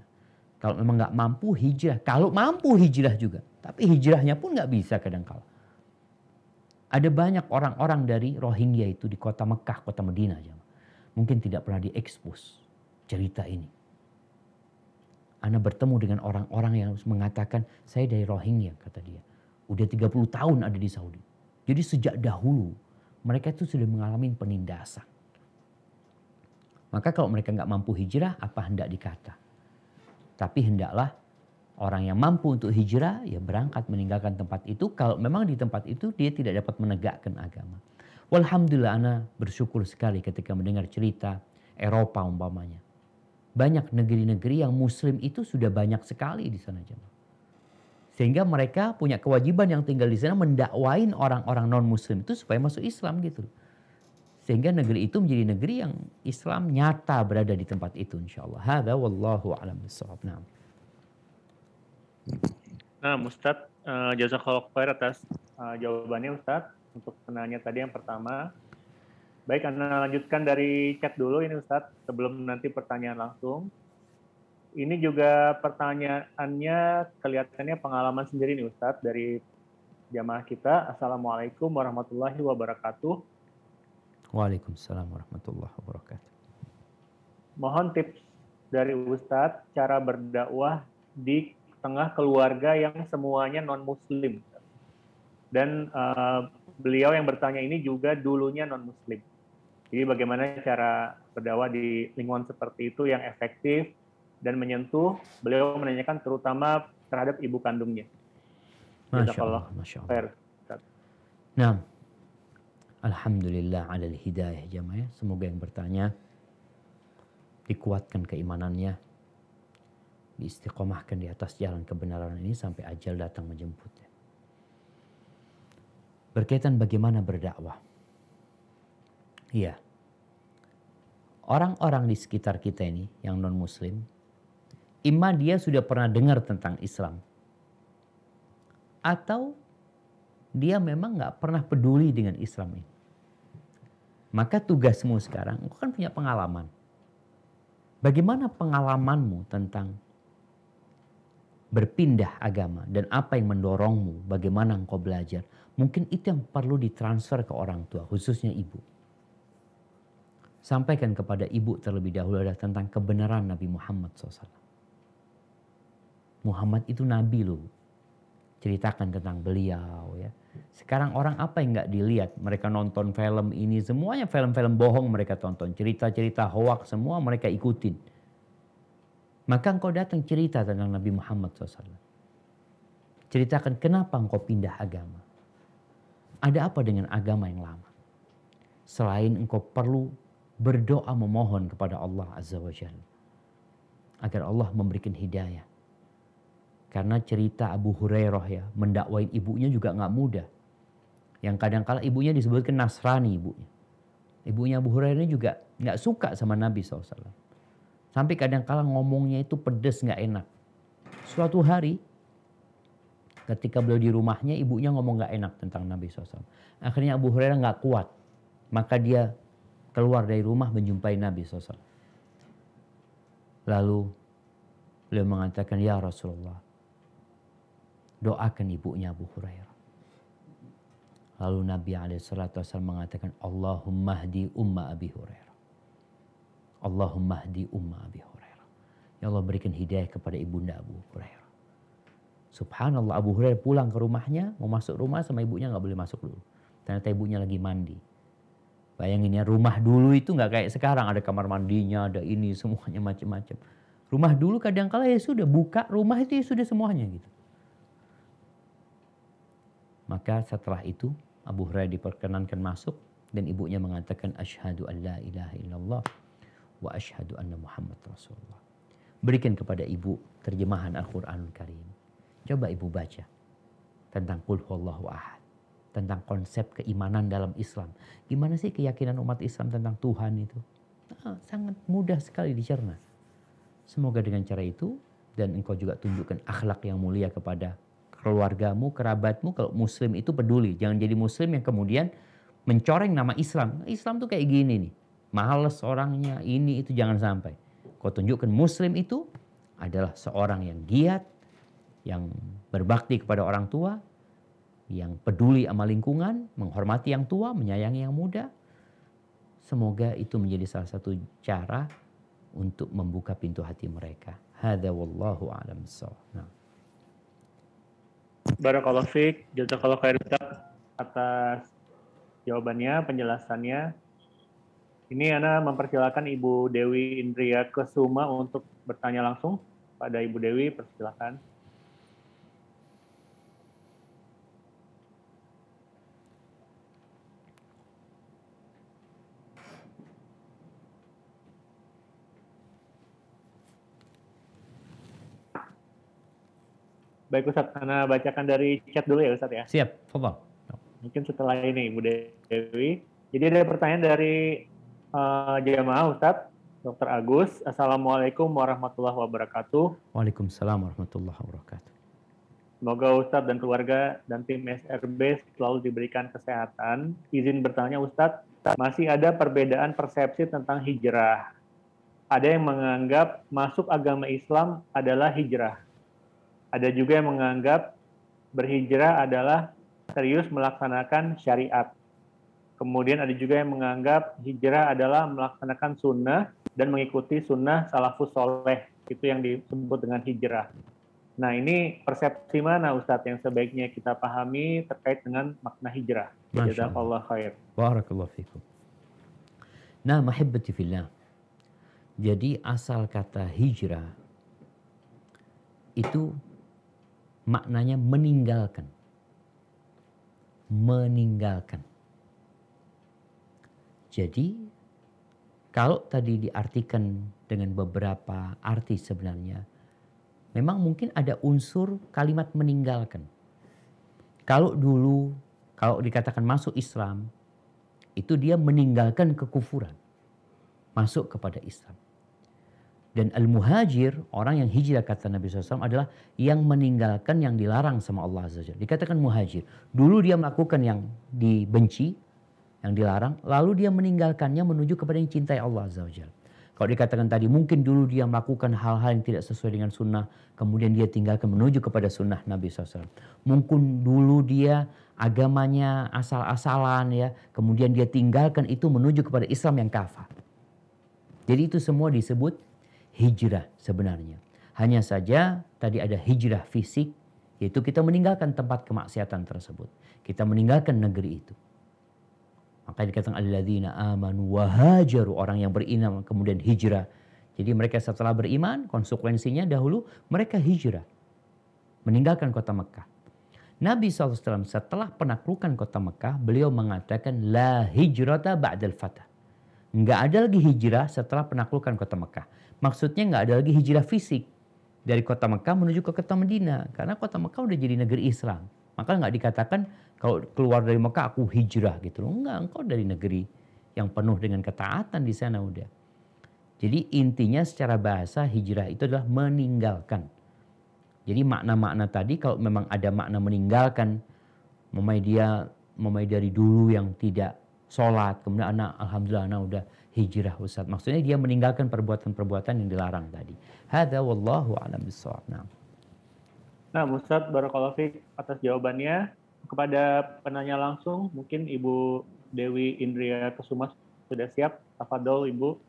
Kalau memang nggak mampu hijrah, kalau mampu hijrah juga. Tapi hijrahnya pun nggak bisa kadang-kala. Ada banyak orang-orang dari Rohingya itu di kota Mekah, kota Madinah. Mungkin tidak pernah diekspos cerita ini. Ana bertemu dengan orang-orang yang mengatakan, saya dari Rohingya, kata dia. Udah 30 tahun ada di Saudi. Jadi sejak dahulu, mereka itu sudah mengalami penindasan. Maka kalau mereka nggak mampu hijrah, apa hendak dikata? Tapi hendaklah orang yang mampu untuk hijrah, ya berangkat meninggalkan tempat itu. Kalau memang di tempat itu dia tidak dapat menegakkan agama. Walhamdulillah, ana bersyukur sekali ketika mendengar cerita Eropa umpamanya. Banyak negeri-negeri yang muslim itu sudah banyak sekali di sana jemaah. Sehingga mereka punya kewajiban yang tinggal di sana mendakwain orang-orang non-muslim itu supaya masuk Islam gitu. Sehingga negeri itu menjadi negeri yang Islam nyata berada di tempat itu insyaallah. Hadza wallahu a'lam bissawab. Nah, Ustadz, jazakallahu khair atas jawabannya Ustadz. untuk penanya tadi yang pertama. Baik, Anda lanjutkan dari chat dulu ini Ustadz, sebelum nanti pertanyaan langsung. Ini juga pertanyaannya kelihatannya pengalaman sendiri nih Ustadz dari jamaah kita. Assalamualaikum warahmatullahi wabarakatuh. Waalaikumsalam warahmatullahi wabarakatuh. Mohon tips dari Ustadz cara berdakwah di tengah keluarga yang semuanya non-muslim. Dan beliau yang bertanya ini juga dulunya non-muslim. Jadi bagaimana cara berdakwah di lingkungan seperti itu yang efektif dan menyentuh, beliau menanyakan terutama terhadap ibu kandungnya. Masya Allah. Nah, alhamdulillah alal hidayah jamaah. Semoga yang bertanya dikuatkan keimanannya, diistiqomahkan di atas jalan kebenaran ini sampai ajal datang menjemputnya. Berkaitan bagaimana berdakwah. Iya. Orang-orang di sekitar kita ini yang non-muslim, imma dia sudah pernah dengar tentang Islam, atau dia memang nggak pernah peduli dengan Islam ini. Maka tugasmu sekarang, engkau kan punya pengalaman. Bagaimana pengalamanmu tentang berpindah agama dan apa yang mendorongmu, bagaimana engkau belajar. Mungkin itu yang perlu ditransfer ke orang tua, khususnya ibu. Sampaikan kepada ibu terlebih dahulu adalah tentang kebenaran Nabi Muhammad SAW. Muhammad itu Nabi loh. Ceritakan tentang beliau ya. Sekarang orang apa yang nggak dilihat? Mereka nonton film ini, semuanya film-film bohong mereka tonton. Cerita-cerita hoak semua mereka ikutin. Maka engkau datang cerita tentang Nabi Muhammad SAW. Ceritakan kenapa engkau pindah agama. Ada apa dengan agama yang lama? Selain engkau perlu berdoa memohon kepada Allah Azza wa Jalla. Agar Allah memberikan hidayah. Karena cerita Abu Hurairah ya, mendakwain ibunya juga nggak mudah. Yang kadang-kala ibunya disebutkan Nasrani ibunya. Ibunya Abu Hurairah ini juga nggak suka sama Nabi SAW. Sampai kadang-kala ngomongnya itu pedes nggak enak. Suatu hari ketika beliau di rumahnya, ibunya ngomong nggak enak tentang Nabi SAW. Akhirnya Abu Hurairah nggak kuat. Maka dia keluar dari rumah menjumpai Nabi SAW. Lalu beliau mengatakan, ya Rasulullah, doakan ibunya Abu Hurairah. Lalu Nabi SAW mengatakan, Allahumma hdi umma Abi Hurairah. Allahumma hdi umma Abi Hurairah. Ya Allah berikan hidayah kepada ibunda Abu Hurairah. Subhanallah, Abu Hurairah pulang ke rumahnya, mau masuk rumah sama ibunya nggak boleh masuk dulu. Ternyata ibunya lagi mandi. Bayangin ya, rumah dulu itu nggak kayak sekarang, ada kamar mandinya, ada ini, semuanya macam-macam. Rumah dulu kadang-kala ya sudah buka rumah itu ya sudah semuanya gitu. Maka setelah itu Abu Hurairah diperkenankan masuk dan ibunya mengatakan asyhadu an la ilaha illallah wa asyhadu anna Muhammad Rasulullah. Berikan kepada ibu terjemahan Al-Qur'anul Karim. Coba ibu baca tentang Qul huwallahu ahad, tentang konsep keimanan dalam Islam. Gimana sih keyakinan umat Islam tentang Tuhan itu? Sangat mudah sekali dicerna. Semoga dengan cara itu dan engkau juga tunjukkan akhlak yang mulia kepada keluargamu, kerabatmu. Kalau muslim itu peduli. Jangan jadi muslim yang kemudian mencoreng nama Islam. Islam tuh kayak gini nih. Males orangnya, ini itu, jangan sampai. Kau tunjukkan muslim itu adalah seorang yang giat, yang berbakti kepada orang tua, yang peduli sama lingkungan, menghormati yang tua, menyayangi yang muda. Semoga itu menjadi salah satu cara untuk membuka pintu hati mereka. Hadza wallahu a'lam bissawab. Nah. Barakallahu fiik, jazakallahu khair atas jawabannya, penjelasannya. Ini Ana mempersilakan Ibu Dewi Indria Kesuma untuk bertanya langsung. Pada Ibu Dewi, persilakan. Baik Ustaz, Ana bacakan dari chat dulu ya Ustaz ya. Siap, fadhal. Mungkin setelah ini Ibu Dewi. Jadi ada pertanyaan dari jamaah Ustaz, Dr. Agus. Assalamualaikum warahmatullahi wabarakatuh. Waalaikumsalam warahmatullahi wabarakatuh. Semoga Ustadz dan keluarga dan tim SRB selalu diberikan kesehatan. Izin bertanya Ustadz, masih ada perbedaan persepsi tentang hijrah. Ada yang menganggap masuk agama Islam adalah hijrah. Ada juga yang menganggap berhijrah adalah serius melaksanakan syariat. Kemudian ada juga yang menganggap hijrah adalah melaksanakan sunnah dan mengikuti sunnah salafus soleh. Itu yang disebut dengan hijrah. Nah, ini persepsi mana Ustadz yang sebaiknya kita pahami terkait dengan makna hijrah? Jazakallah khair. Barakallahu fikum. Nah, mahibbati fillah. Jadi asal kata hijrah itu maknanya meninggalkan. Meninggalkan. Jadi kalau tadi diartikan dengan beberapa arti sebenarnya, memang mungkin ada unsur kalimat meninggalkan. Kalau dulu, kalau dikatakan masuk Islam, itu dia meninggalkan kekufuran. Masuk kepada Islam. Dan al-muhajir, orang yang hijrah kata Nabi SAW adalah yang meninggalkan yang dilarang sama Allah Azza wa Jalla. Dikatakan muhajir. Dulu dia melakukan yang dibenci, yang dilarang, lalu dia meninggalkannya menuju kepada yang cintai Allah Azza wa Jalla. Kalau dikatakan tadi mungkin dulu dia melakukan hal-hal yang tidak sesuai dengan sunnah, kemudian dia tinggalkan menuju kepada sunnah Nabi SAW. Mungkin dulu dia agamanya asal-asalan ya, kemudian dia tinggalkan itu menuju kepada Islam yang kafah. Jadi itu semua disebut hijrah sebenarnya. Hanya saja tadi ada hijrah fisik, yaitu kita meninggalkan tempat kemaksiatan tersebut. Kita meninggalkan negeri itu. Maka dikatakan alladzina amanu wa hajaru, orang yang beriman kemudian hijrah. Jadi mereka setelah beriman, konsekuensinya dahulu mereka hijrah. Meninggalkan kota Mekah. Nabi SAW setelah penaklukan kota Mekah, beliau mengatakan la hijrata ba'dal fatah. Enggak ada lagi hijrah setelah penaklukan kota Mekah. Maksudnya enggak ada lagi hijrah fisik dari kota Mekah menuju ke kota Madinah. Karena kota Mekah udah jadi negeri Islam. Maka enggak dikatakan kalau keluar dari Mekah aku hijrah gitu loh. Enggak, engkau dari negeri yang penuh dengan ketaatan di sana udah. Jadi intinya secara bahasa hijrah itu adalah meninggalkan. Jadi makna-makna tadi kalau memang ada makna meninggalkan, memang dari dulu yang tidak sholat, kemudian alhamdulillah anak udah hijrah Ustaz. Maksudnya dia meninggalkan perbuatan-perbuatan yang dilarang tadi. Hadza wallahu a'lam bissawab. Nah, Ustaz barakallahu fiik atas jawabannya. Kepada penanya langsung, mungkin Ibu Dewi Indria Kesuma sudah siap. Tafadhol Ibu.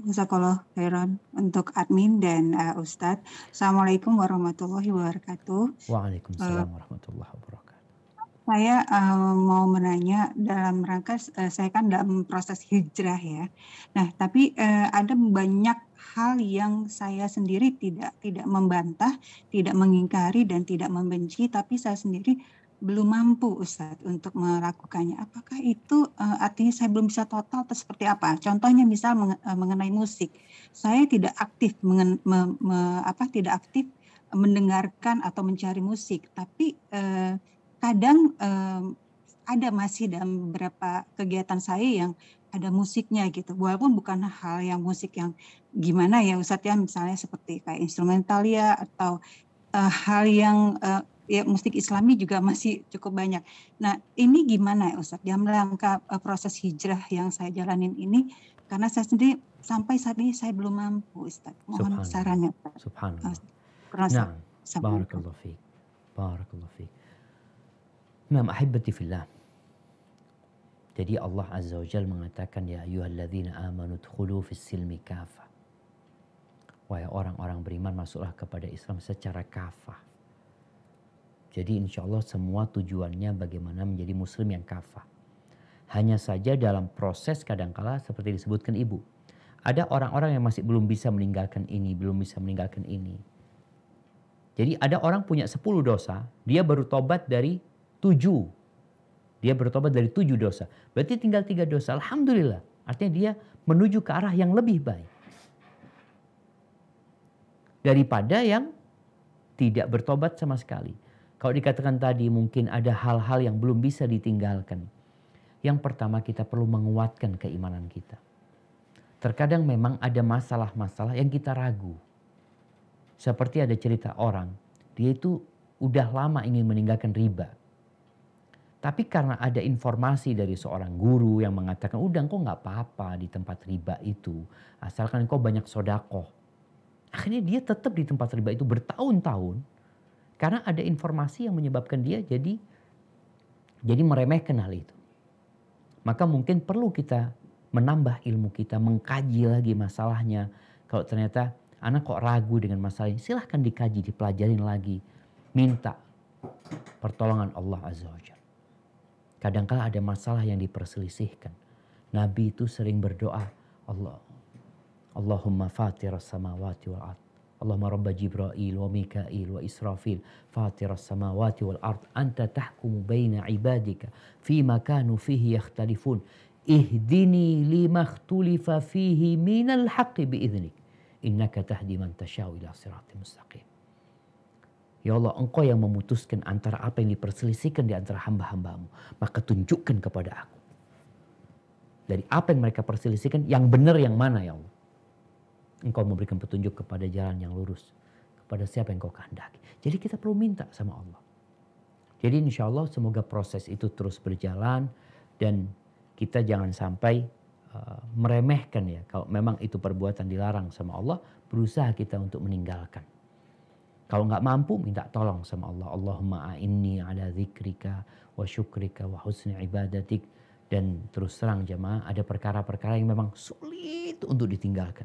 Jazakallah khairan untuk admin dan Ustadz. Assalamualaikum warahmatullahi wabarakatuh. Waalaikumsalam warahmatullahi wabarakatuh. Saya mau menanya dalam rangka saya kan dalam proses hijrah ya. Nah, tapi ada banyak hal yang saya sendiri tidak membantah, tidak mengingkari dan tidak membenci, tapi saya sendiri belum mampu Ustadz untuk melakukannya. Apakah itu artinya saya belum bisa total atau seperti apa? Contohnya misal mengenai musik, saya tidak aktif tidak aktif mendengarkan atau mencari musik, tapi kadang ada masih dalam beberapa kegiatan saya yang ada musiknya gitu, walaupun bukan hal yang musik yang gimana ya Ustadz ya, misalnya seperti kayak instrumental ya atau hal yang ya musik Islami juga masih cukup banyak. Nah ini gimana ya Ustadz dalam rangka proses hijrah yang saya jalanin ini, karena saya sendiri sampai saat ini saya belum mampu Ustadz. Mohon sarannya Ustadz. Subhanallah. Nah, barakallahu fiik. Barakallahu fiik. Nah, ahibati fillah. Jadi Allah Azza wa Jalla mengatakan ya ayyuhalladzina amanu dkhulu fis silmi kafah. Wahai orang-orang beriman, masuklah kepada Islam secara kafah. Jadi insya Allah semua tujuannya bagaimana menjadi muslim yang kafah. Hanya saja dalam proses kadangkala seperti disebutkan Ibu. Ada orang-orang yang masih belum bisa meninggalkan ini, belum bisa meninggalkan ini. Jadi ada orang punya 10 dosa, dia baru tobat dari 7. Dia bertobat dari 7 dosa. Berarti tinggal 3 dosa. Alhamdulillah. Artinya dia menuju ke arah yang lebih baik. Daripada yang tidak bertobat sama sekali. Kalau dikatakan tadi mungkin ada hal-hal yang belum bisa ditinggalkan. Yang pertama kita perlu menguatkan keimanan kita. Terkadang memang ada masalah-masalah yang kita ragu. Seperti ada cerita orang, dia itu udah lama ingin meninggalkan riba. Tapi karena ada informasi dari seorang guru yang mengatakan, udah engkau nggak apa-apa di tempat riba itu, asalkan engkau banyak sodakoh. Akhirnya dia tetap di tempat riba itu bertahun-tahun, karena ada informasi yang menyebabkan dia jadi meremehkan hal itu. Maka mungkin perlu kita menambah ilmu kita, mengkaji lagi masalahnya. Kalau ternyata anak kok ragu dengan masalah ini, silahkan dikaji, dipelajarin lagi. Minta pertolongan Allah Azza wa Jalla. Kadang-kala ada masalah yang diperselisihkan. Nabi itu sering berdoa, Allahumma fatiras samawati wal ard. Allahumma rabba Jibril wa Mikail wa Israfil. Fatiras samawati wal ard. Anta tahkumu baina ibadika. Fima kanu fihi yakhtalifun. Ihdini lima ikhtulifa fihi minal haqqi bi'idhnik. Innaka tahdi man tasha'u ila siratim mustaqim. Ya Allah, engkau yang memutuskan antara apa yang diperselisihkan di antara hamba-hambamu. Maka tunjukkan kepada aku. Dari apa yang mereka perselisihkan, yang benar yang mana ya Allah. Engkau memberikan petunjuk kepada jalan yang lurus. Kepada siapa yang engkau kehendaki. Jadi kita perlu minta sama Allah. Jadi insya Allah semoga proses itu terus berjalan. Dan kita jangan sampai meremehkan ya. Kalau memang itu perbuatan dilarang sama Allah, berusaha kita untuk meninggalkan. Kalau nggak mampu, minta tolong sama Allah. Allahumma a'inni ala dzikrika wa syukrika wa husni ibadatik. Dan terus terang jemaah, ada perkara-perkara yang memang sulit untuk ditinggalkan.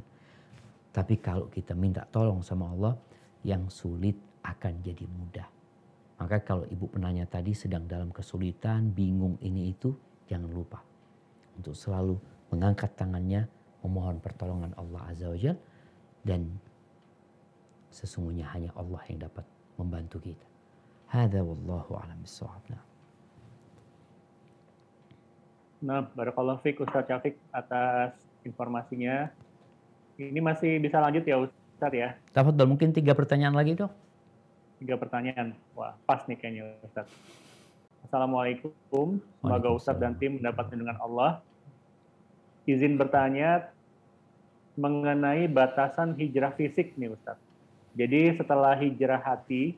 Tapi kalau kita minta tolong sama Allah, yang sulit akan jadi mudah. Maka kalau ibu penanya tadi sedang dalam kesulitan, bingung ini itu, jangan lupa. Untuk selalu mengangkat tangannya, memohon pertolongan Allah Azza wa Jalla. Dan sesungguhnya hanya Allah yang dapat membantu kita. Hadza wallahu a'lam bissawab. Nah, barakallahu fiik Ustaz Syafiq atas informasinya. Ini masih bisa lanjut ya Ustaz ya? Tafadhol, mungkin 3 pertanyaan lagi dong. 3 pertanyaan. Wah, pas nih kayaknya Ustaz. Assalamualaikum. Semoga Ustaz dan tim mendapat lindungan Allah. Izin bertanya mengenai batasan hijrah fisik nih Ustaz. Jadi setelah hijrah hati,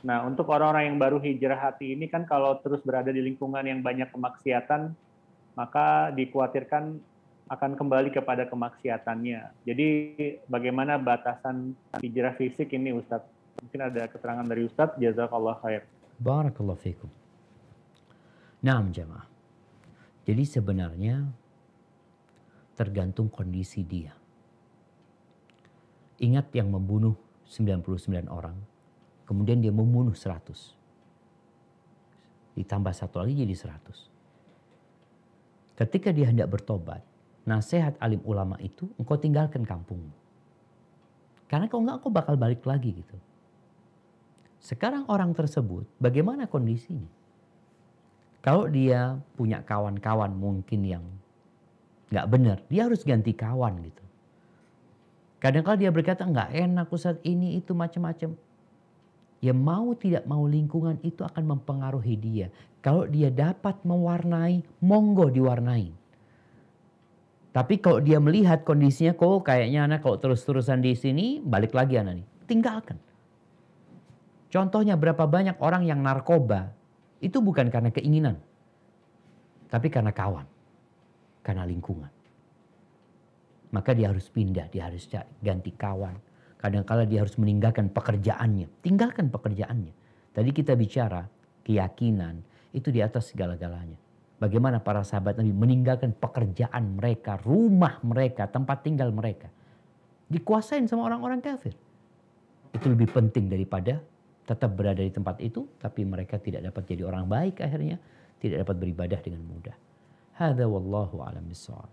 nah untuk orang-orang yang baru hijrah hati ini kan kalau terus berada di lingkungan yang banyak kemaksiatan, maka dikhawatirkan akan kembali kepada kemaksiatannya. Jadi bagaimana batasan hijrah fisik ini Ustadz? Mungkin ada keterangan dari Ustadz, jazakallah khair. Barakallahu fikum. Naam jamaah. Jadi sebenarnya tergantung kondisi dia. Ingat yang membunuh 99 orang, kemudian dia membunuh 100. Ditambah 1 lagi jadi 100. Ketika dia hendak bertobat, nasihat alim ulama itu, engkau tinggalkan kampungmu. Karena kalau enggak, engkau bakal balik lagi gitu. Sekarang orang tersebut, bagaimana kondisinya? Kalau dia punya kawan-kawan mungkin yang nggak benar, dia harus ganti kawan gitu. Kadang-kadang dia berkata, nggak enak Ustaz, ini itu macam-macam. Ya mau tidak mau lingkungan itu akan mempengaruhi dia. Kalau dia dapat mewarnai, monggo diwarnai. Tapi kalau dia melihat kondisinya, kok kayaknya anak kalau terus-terusan di sini, balik lagi anak nih. Tinggalkan. Contohnya berapa banyak orang yang narkoba, itu bukan karena keinginan. Tapi karena kawan. Karena lingkungan. Maka dia harus pindah, dia harus ganti kawan. Kadang-kala dia harus meninggalkan pekerjaannya. Tinggalkan pekerjaannya. Tadi kita bicara keyakinan itu di atas segala-galanya. Bagaimana para sahabat Nabi meninggalkan pekerjaan mereka, rumah mereka, tempat tinggal mereka. Dikuasain sama orang-orang kafir. Itu lebih penting daripada tetap berada di tempat itu, tapi mereka tidak dapat jadi orang baik akhirnya. Tidak dapat beribadah dengan mudah. Hadza wallahu a'lam bissawab.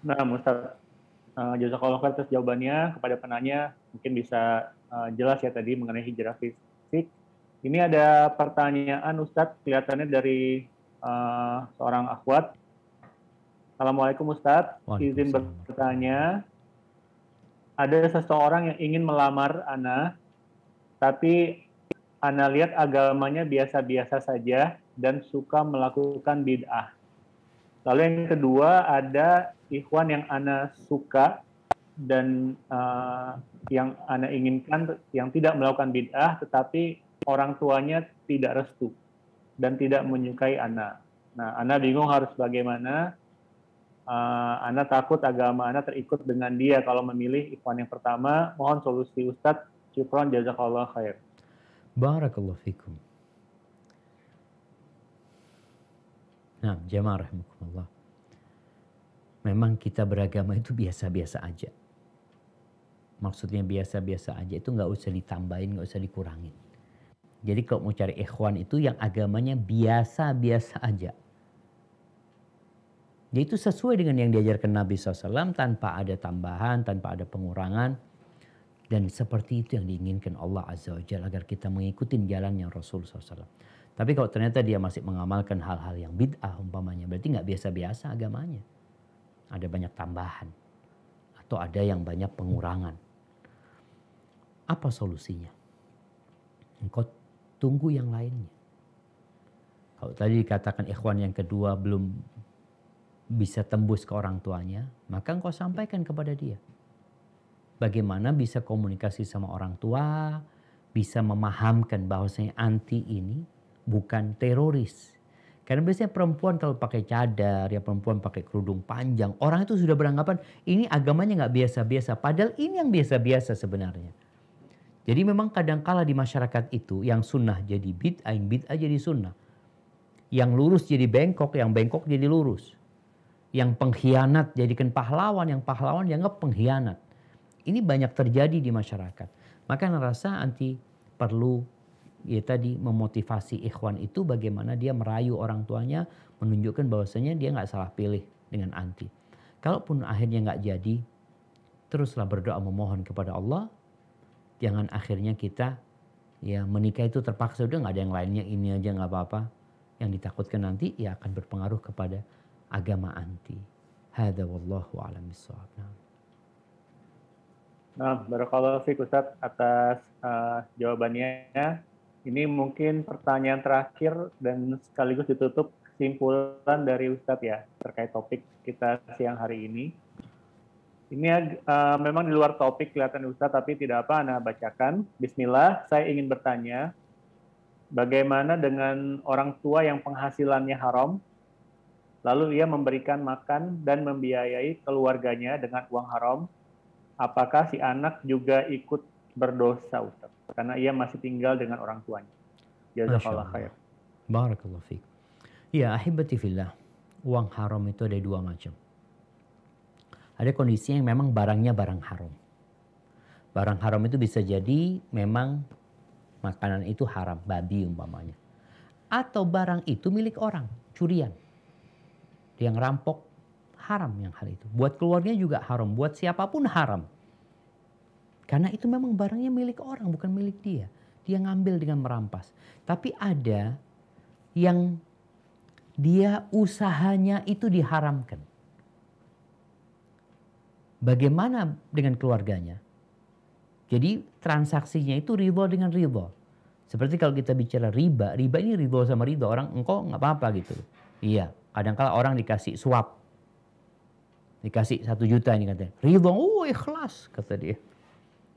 Nah, Ustaz, jazakallah khair atas jawabannya. Kepada penanya, mungkin bisa jelas ya tadi mengenai hijrah fisik. Ini ada pertanyaan Ustaz, kelihatannya dari seorang akhwat. Assalamualaikum Ustaz, izin bertanya. Ada seseorang yang ingin melamar Ana, tapi Ana lihat agamanya biasa-biasa saja dan suka melakukan bid'ah. Lalu yang kedua, ada ikhwan yang Ana suka, dan yang Ana inginkan yang tidak melakukan bid'ah tetapi orang tuanya tidak restu dan tidak menyukai Ana. Nah, Ana bingung harus bagaimana. Ana takut agama Ana terikut dengan dia kalau memilih ikhwan yang pertama. Mohon solusi Ustadz. Syukron jazakallah khair. Barakallahu fikum. Nah, jamaah rahimakumullah. Memang kita beragama itu biasa-biasa aja. Maksudnya biasa-biasa aja itu nggak usah ditambahin, nggak usah dikurangin. Jadi kalau mau cari ikhwan itu yang agamanya biasa-biasa aja. Yaitu sesuai dengan yang diajarkan Nabi SAW tanpa ada tambahan, tanpa ada pengurangan. Dan seperti itu yang diinginkan Allah Azza wa Jalla agar kita mengikuti jalannya Rasul SAW. Tapi kalau ternyata dia masih mengamalkan hal-hal yang bid'ah umpamanya, berarti nggak biasa-biasa agamanya. Ada banyak tambahan. Atau ada yang banyak pengurangan. Apa solusinya? Engkau tunggu yang lainnya. Kalau tadi dikatakan ikhwan yang kedua belum bisa tembus ke orang tuanya, maka engkau sampaikan kepada dia. Bagaimana bisa komunikasi sama orang tua, bisa memahamkan bahwasanya anti ini bukan teroris. Karena biasanya perempuan kalau pakai cadar, ya perempuan pakai kerudung panjang, orang itu sudah beranggapan ini agamanya nggak biasa-biasa. Padahal ini yang biasa-biasa sebenarnya. Jadi memang kadangkala di masyarakat itu yang sunnah jadi bid'ah, yang bid'ah jadi sunnah. Yang lurus jadi bengkok, yang bengkok jadi lurus. Yang pengkhianat jadikan pahlawan, yang pahlawan dianggap pengkhianat. Ini banyak terjadi di masyarakat. Maka rasa anti perlu ya tadi memotivasi ikhwan itu bagaimana dia merayu orang tuanya, menunjukkan bahwasanya dia nggak salah pilih dengan anti. Kalaupun akhirnya nggak jadi, teruslah berdoa memohon kepada Allah. Jangan akhirnya kita ya menikah itu terpaksa udah nggak ada yang lainnya, ini aja nggak apa-apa. Yang ditakutkan nanti ya akan berpengaruh kepada agama anti. Hadza wallahu a'lam bissawab. Nah, barakallahu fiik Ustadz atas jawabannya. Ini mungkin pertanyaan terakhir dan sekaligus ditutup kesimpulan dari Ustadz ya terkait topik kita siang hari ini. Ini memang di luar topik kelihatan Ustadz, tapi tidak apa, Ana bacakan. Bismillah, saya ingin bertanya, bagaimana dengan orang tua yang penghasilannya haram, lalu ia memberikan makan dan membiayai keluarganya dengan uang haram? Apakah si anak juga ikut berdosa, Ustaz? Karena ia masih tinggal dengan orang tuanya. Jazakallah khair. Barakallahu fiik. Ya, ahibati fillah. Uang haram itu ada dua macam. Ada kondisi yang memang barangnya barang haram. Barang haram itu bisa jadi memang makanan itu haram, babi umpamanya. Atau barang itu milik orang, curian. Dia ngerampok, haram yang hal itu. Buat keluarganya juga haram. Buat siapapun haram. Karena itu memang barangnya milik orang, bukan milik dia. Dia ngambil dengan merampas. Tapi ada yang dia usahanya itu diharamkan. Bagaimana dengan keluarganya? Jadi transaksinya itu ridho dengan ridho. Seperti kalau kita bicara riba. Riba ini ridho sama ridho. Orang engkau nggak apa-apa gitu. Iya. Kadang-kala orang dikasih suap. Dikasih 1 juta ini katanya. Ridho, oh ikhlas kata dia.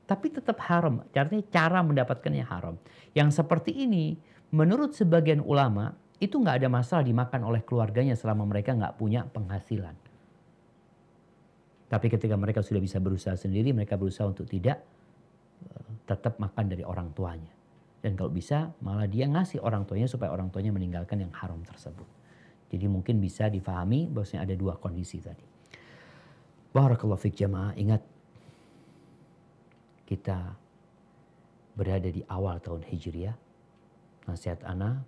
Tapi tetap haram. Artinya cara mendapatkannya haram. Yang seperti ini menurut sebagian ulama itu nggak ada masalah dimakan oleh keluarganya selama mereka nggak punya penghasilan. Tapi ketika mereka sudah bisa berusaha sendiri, mereka berusaha untuk tidak tetap makan dari orang tuanya. Dan kalau bisa malah dia ngasih orang tuanya supaya orang tuanya meninggalkan yang haram tersebut. Jadi mungkin bisa difahami bahwasanya ada dua kondisi tadi. Barakallahu fiik jamaah, ingat kita berada di awal tahun Hijriah. Nasihat ana,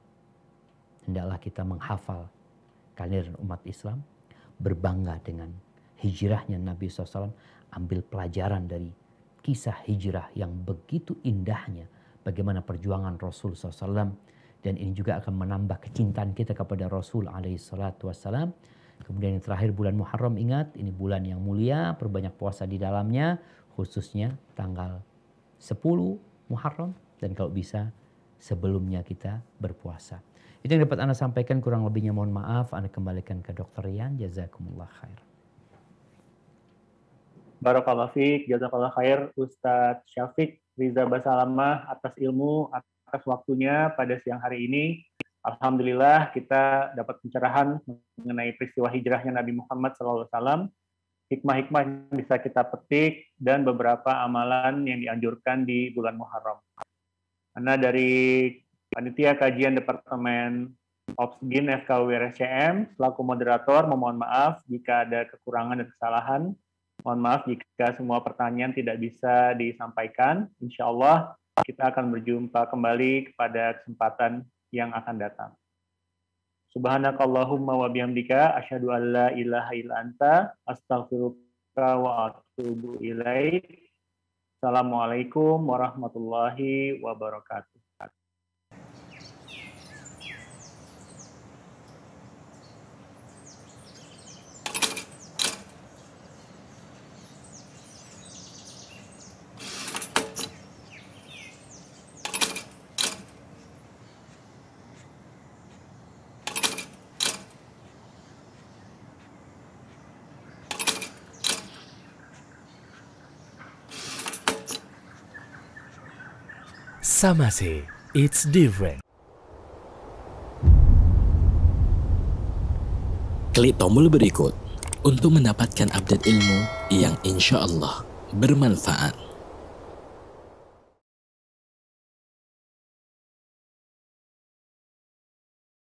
hendaklah kita menghafal kalender umat Islam, berbangga dengan hijrahnya Nabi SAW, ambil pelajaran dari kisah hijrah yang begitu indahnya, bagaimana perjuangan Rasul SAW, dan ini juga akan menambah kecintaan kita kepada Rasul SAW. Kemudian yang terakhir bulan Muharram, ingat ini bulan yang mulia, perbanyak puasa di dalamnya, khususnya tanggal 10 Muharram, dan kalau bisa sebelumnya kita berpuasa. Itu yang dapat Anda sampaikan, kurang lebihnya mohon maaf. Anda kembalikan ke Dr. Rian. Jazakumullah khair. Barakallahu fiik, jazakallah khair Ustadz Syafiq Riza Basalamah atas ilmu, atas waktunya pada siang hari ini. Alhamdulillah kita dapat pencerahan mengenai peristiwa hijrahnya Nabi Muhammad SAW, hikmah-hikmah yang bisa kita petik, dan beberapa amalan yang dianjurkan di bulan Muharram. Karena dari Panitia Kajian Departemen Opsgin FKUI RSCM, selaku moderator memohon maaf jika ada kekurangan dan kesalahan. Mohon maaf jika semua pertanyaan tidak bisa disampaikan. Insya Allah kita akan berjumpa kembali pada kesempatan yang akan datang. Subhanakallahumma wa bihamdika asyhadu an la ilaha illa anta astaghfiruka wa atubu ilaik. Assalamualaikum warahmatullahi wabarakatuh. Samase, it's different. Klik tombol berikut untuk mendapatkan update ilmu yang insya Allah bermanfaat.